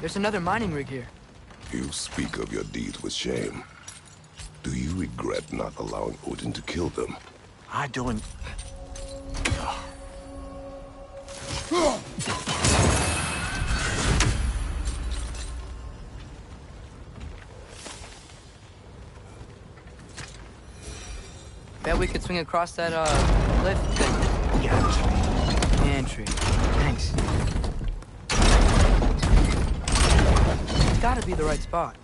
There's another mining rig here. You speak of your deeds with shame. Do you regret not allowing Odin to kill them? I don't... Bet we could swing across that, lift thing. Gantry. Thanks. It's gotta be the right spot.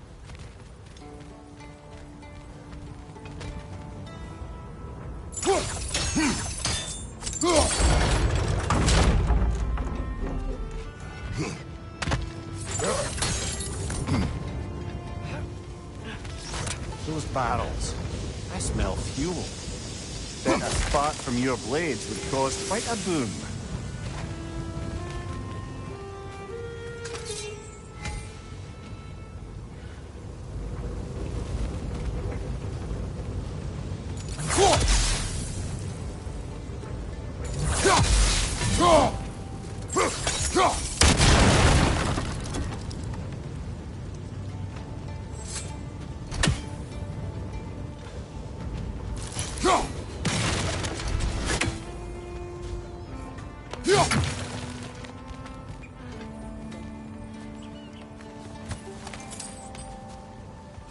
Those barrels. I smell fuel. Bet a spark from your blades would cause quite a boom.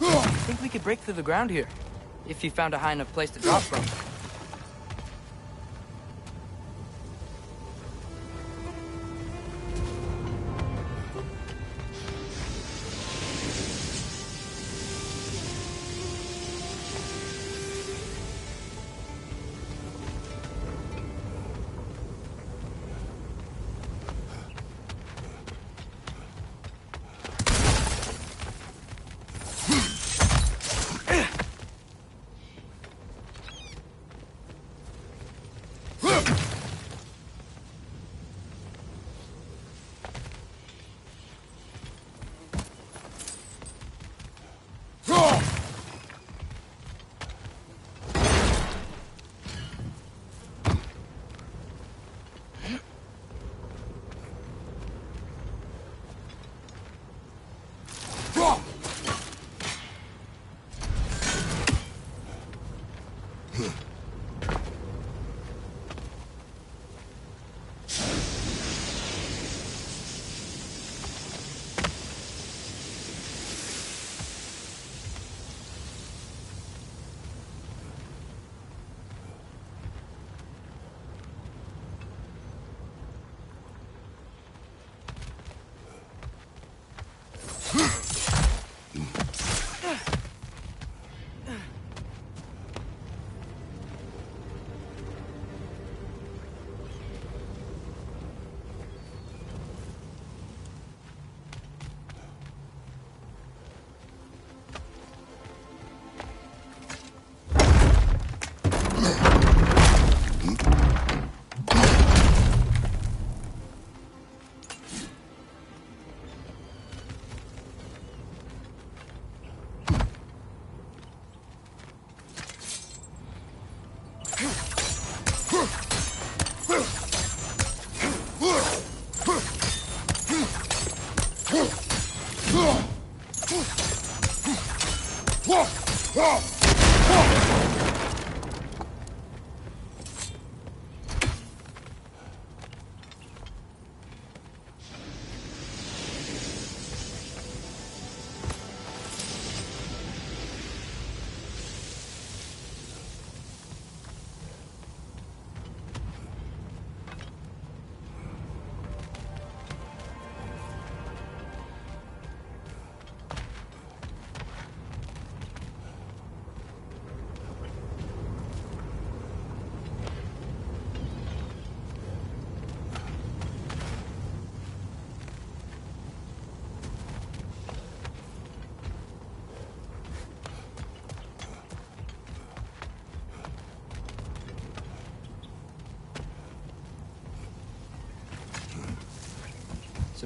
I think we could break through the ground here, if you found a high enough place to drop from.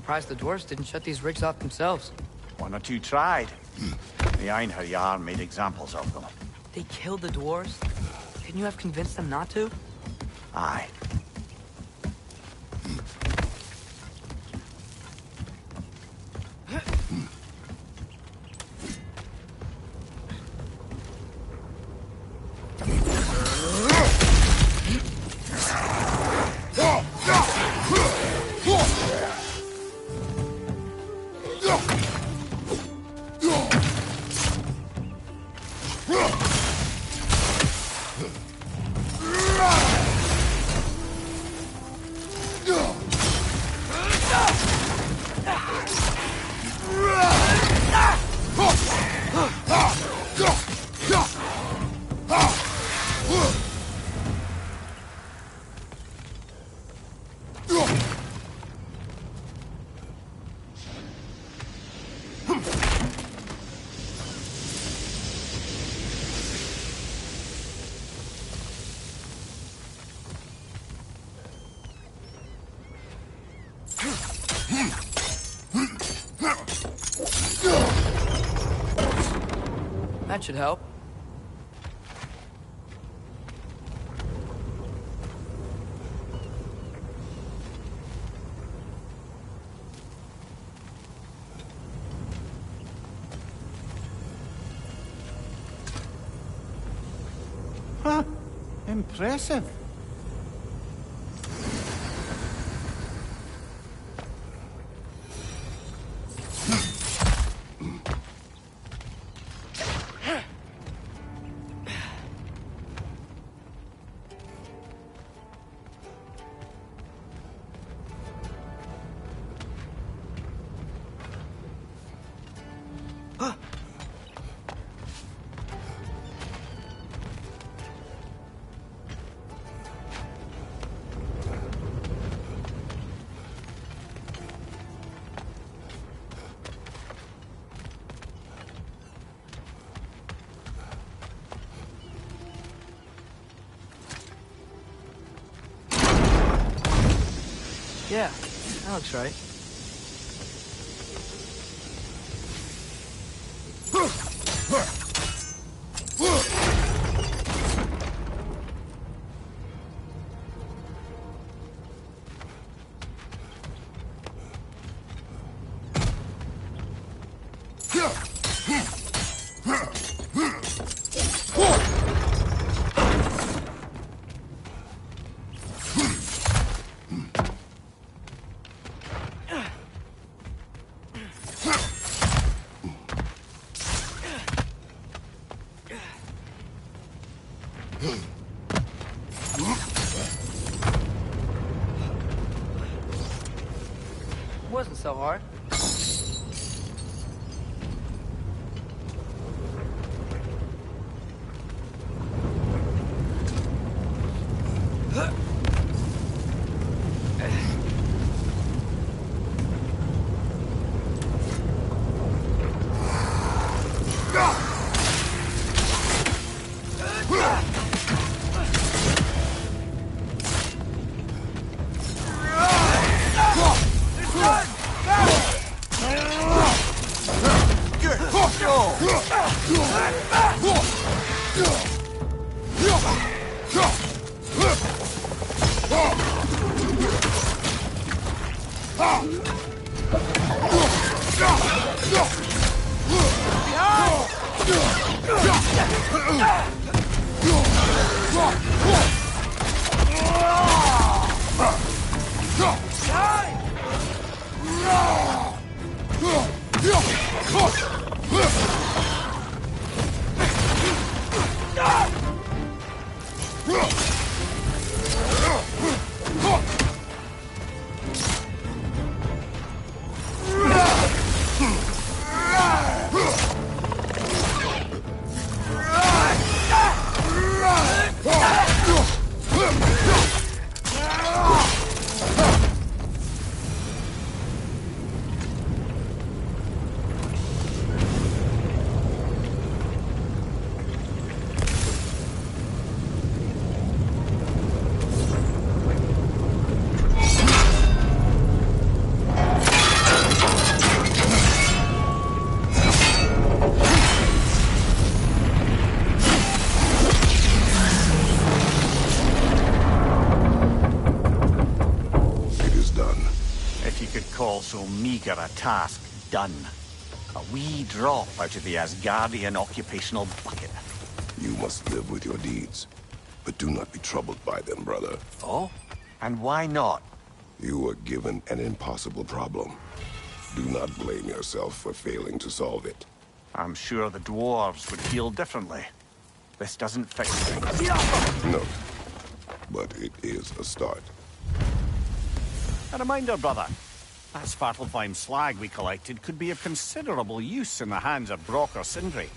surprised the dwarves didn't shut these rigs off themselves. One or two tried. The Einherjar made examples of them. They killed the dwarves? Couldn't you have convinced them not to? Aye. That should help. Huh. Impressive. Yeah, that looks right. Wasn't so hard. Ah! consider a task done. A wee drop out of the Asgardian occupational bucket. You must live with your deeds, but do not be troubled by them, brother. Oh? And why not? You were given an impossible problem. Do not blame yourself for failing to solve it. I'm sure the dwarves would feel differently. This doesn't fix things. No, but it is a start. A reminder, brother. That Svartalfheim slag we collected could be of considerable use in the hands of Brock or Sindri.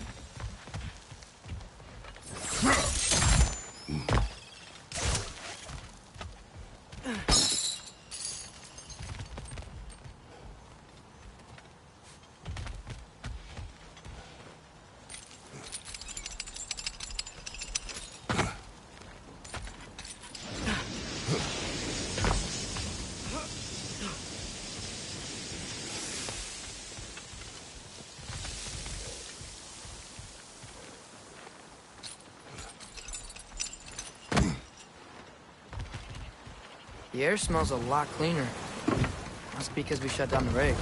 The air smells a lot cleaner. Must be because we shut down the rig.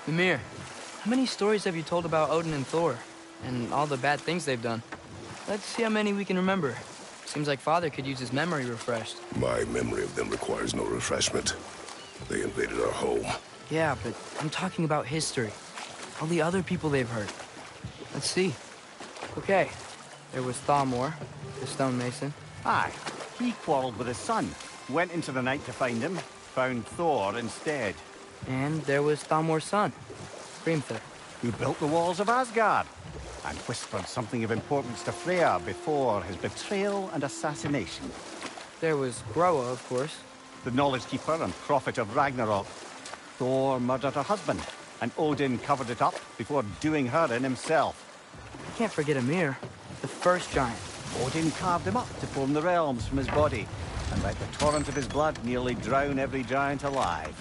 Ymir, how many stories have you told about Odin and Thor? And all the bad things they've done? Let's see how many we can remember. Seems like Father could use his memory refreshed. My memory of them requires no refreshment. They invaded our home. Yeah, but I'm talking about history. All the other people they've hurt. Let's see. Okay, there was Thalmor, the stonemason. Aye, he quarreled with his son. Went into the night to find him, found Thor instead. And there was Thalmor's son, Grimthur. Who built the walls of Asgard and whispered something of importance to Freya before his betrayal and assassination. There was Groa, of course. The knowledge keeper and prophet of Ragnarok. Thor murdered her husband, and Odin covered it up before doing her in himself. I can't forget Ymir, the first giant. Odin carved him up to form the realms from his body, and let the torrent of his blood nearly drown every giant alive.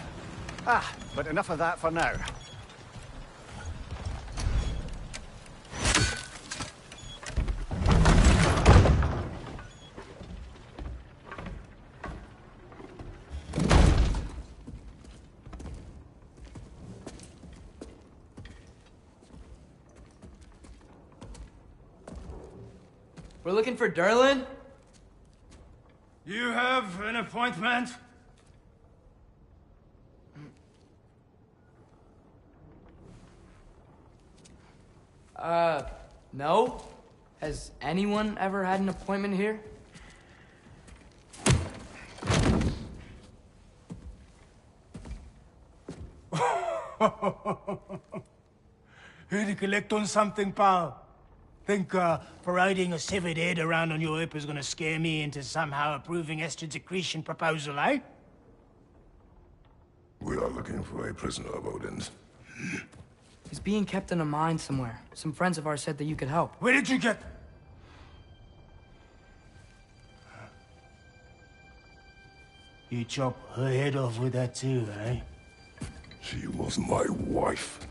Ah, but enough of that for now. We're looking for Durlin? You have an appointment? No. Has anyone ever had an appointment here? Here to collect on something, pal? Think, parading a severed head around on your hip is gonna scare me into somehow approving Esther's accretion proposal, eh? We are looking for a prisoner of Odin's. He's being kept in a mine somewhere. Some friends of ours said that you could help. Where did you get... You chop her head off with that too, eh? She was my wife.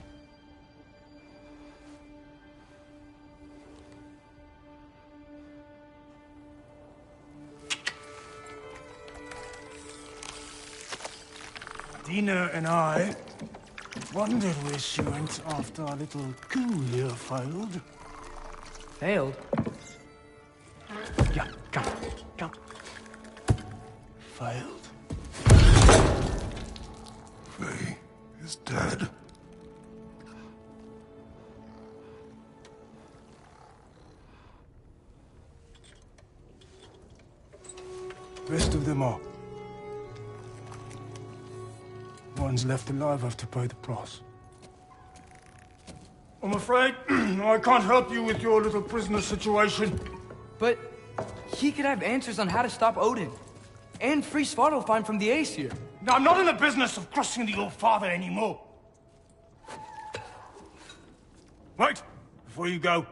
Dina and I wondered where she went after our little coup here failed. Failed? Yeah, come. Failed. Faye is dead. Rest of them are. Ones left alive have to pay the price. I'm afraid I can't help you with your little prisoner situation. But he could have answers on how to stop Odin. And free Svartalfheim from the Aesir. Now, I'm not in the business of crossing the old father anymore. Wait, before you go.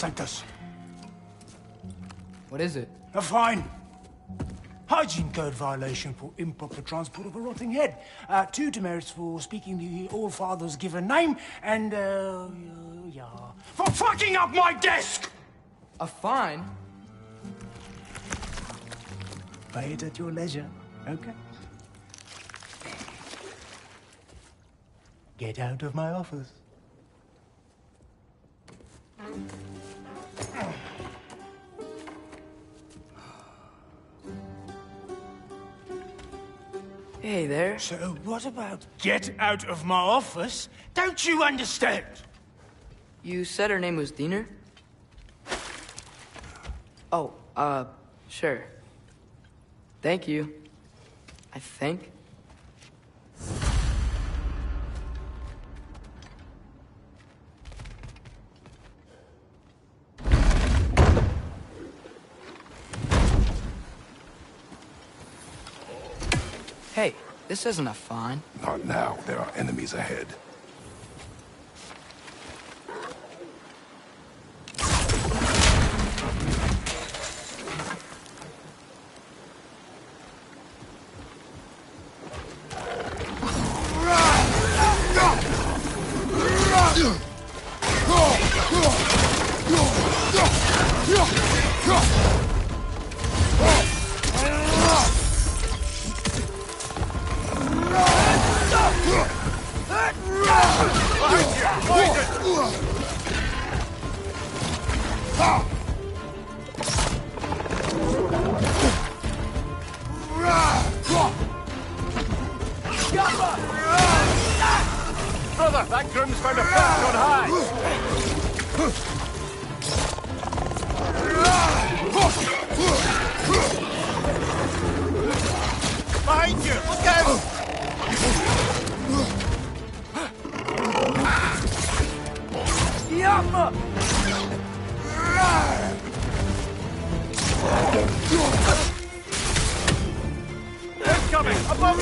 Take this. What is it? A fine. Hygiene code violation for improper transport of a rotting head. 2 demerits for speaking the All-Father's given name, and, yeah, for fucking up my desk! A fine? Pay it at your leisure, okay? Get out of my office. Hey there. So what about get out of my office? Don't you understand? You said her name was Diener? Oh, sure. Thank you. I think. Hey, this isn't a fine. Not now. There are enemies ahead. Brother, that groom's found a perch on high! Behind you! Look out! Incoming! Above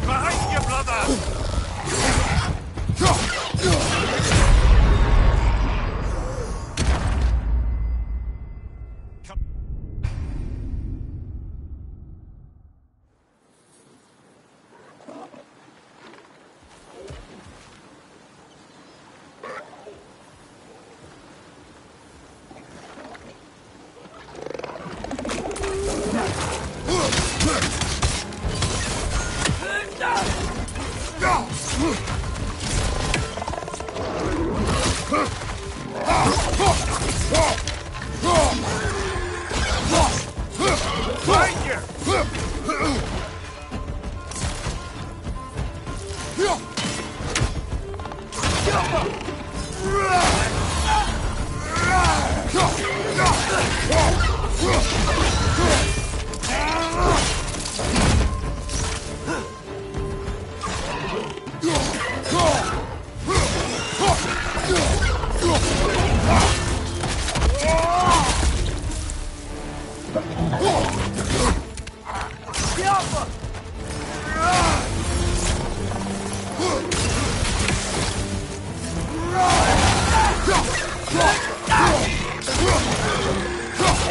Behind you, brother! Behind you!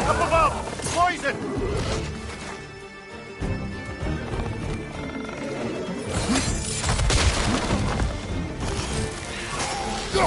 Up above! Poison! Go!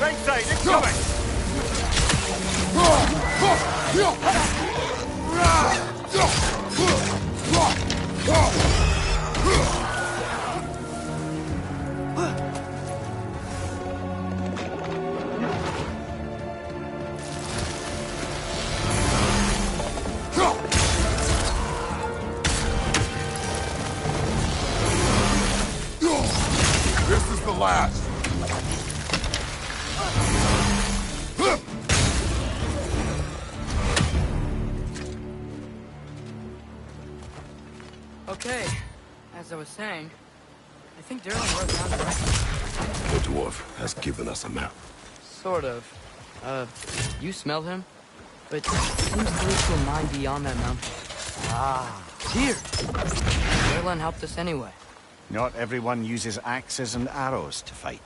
Right side, it's coming! This is the last. Okay, as I was saying, I think Darren wrote down correctly. The dwarf has given us a map. Sort of. You smell him? But seems to lead to a mine beyond that mountain. Ah, it's here! Darren helped us anyway. Not everyone uses axes and arrows to fight.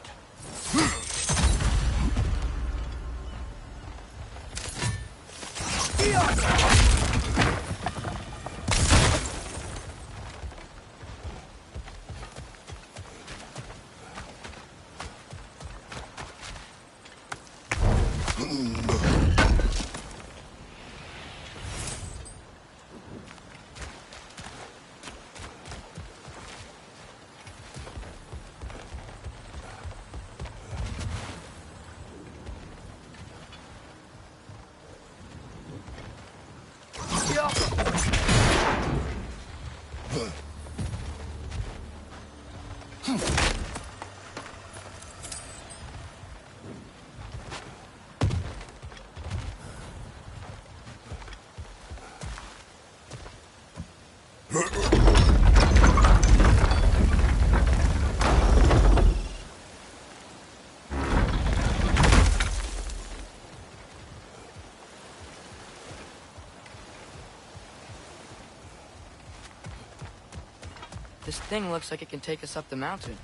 This thing looks like it can take us up the mountain.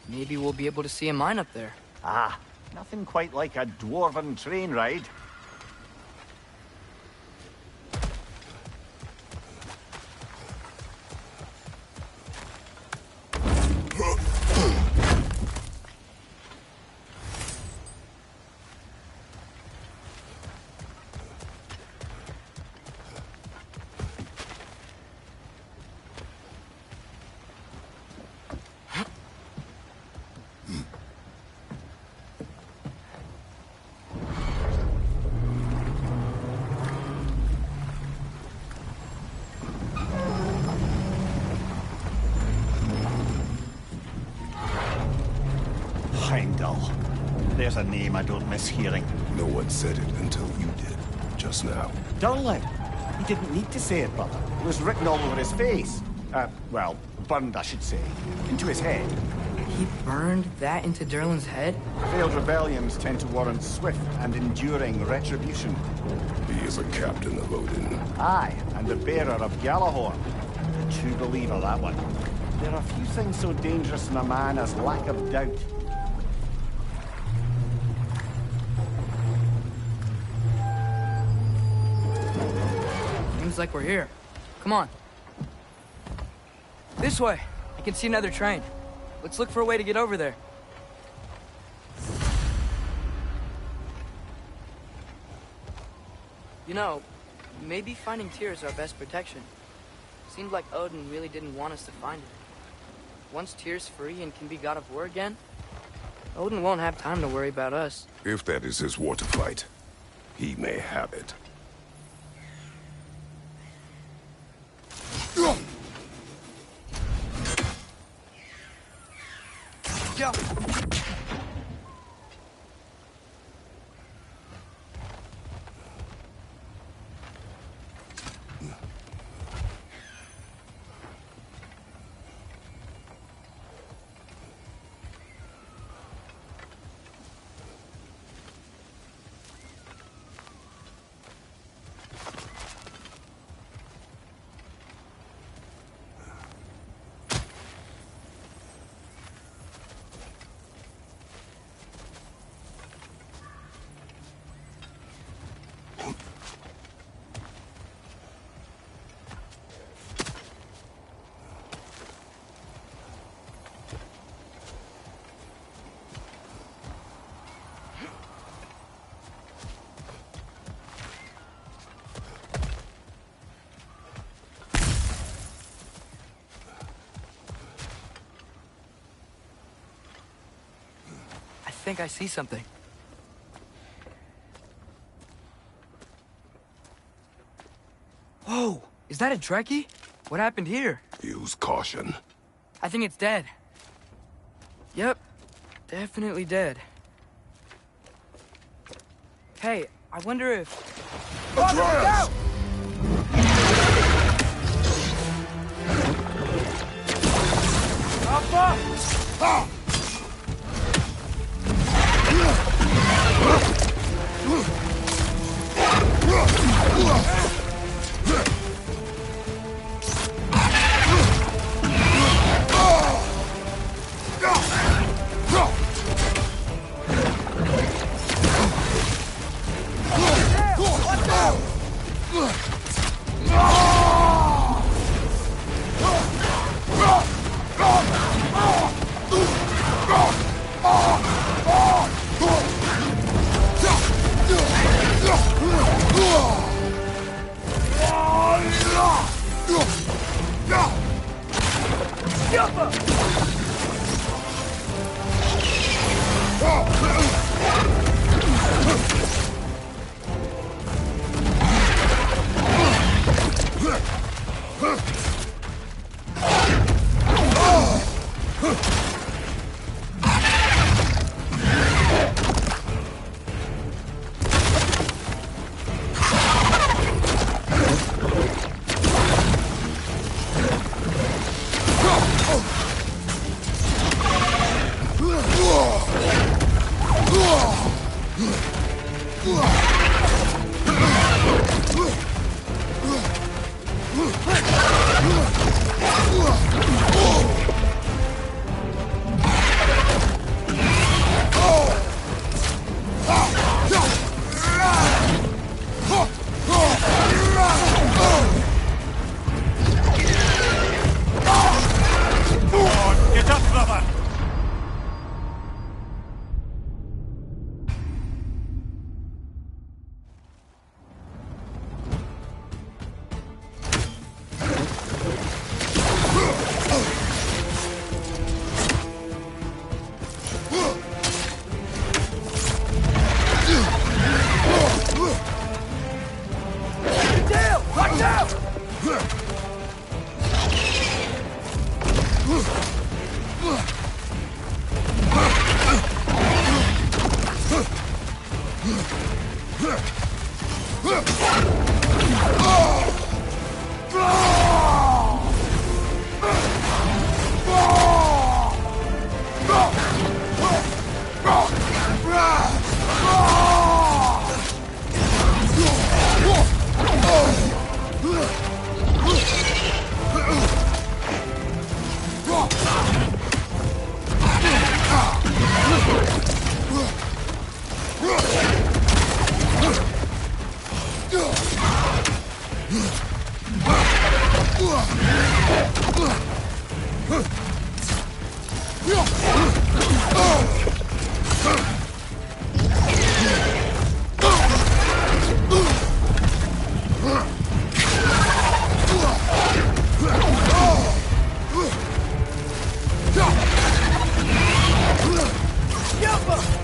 Maybe we'll be able to see a mine up there. Ah, nothing quite like a dwarven train ride. There's a name I don't miss hearing. No one said it until you did, just now. Durlin! He didn't need to say it, brother. It was written all over his face. Well, burned, I should say. Into his head. He burned that into Durlin's head? Failed rebellions tend to warrant swift and enduring retribution. He is a captain of Odin. Aye, and the bearer of Galahorn. A true believer, that one. There are few things so dangerous in a man as lack of doubt. Seems like we're here. Come on. This way. I can see another train. Let's look for a way to get over there. You know, maybe finding Tyr is our best protection. Seemed like Odin really didn't want us to find it. Once Tyr's free and can be god of war again, Odin won't have time to worry about us. If that is his war to fight, he may have it. Go! think I see something. Whoa! Is that a Trekkie? What happened here? Use caution. I think it's dead. Yep. Definitely dead. Hey, I wonder if... Atreus! Papa! Ah! Get up, brother! Watch out! Yelpa!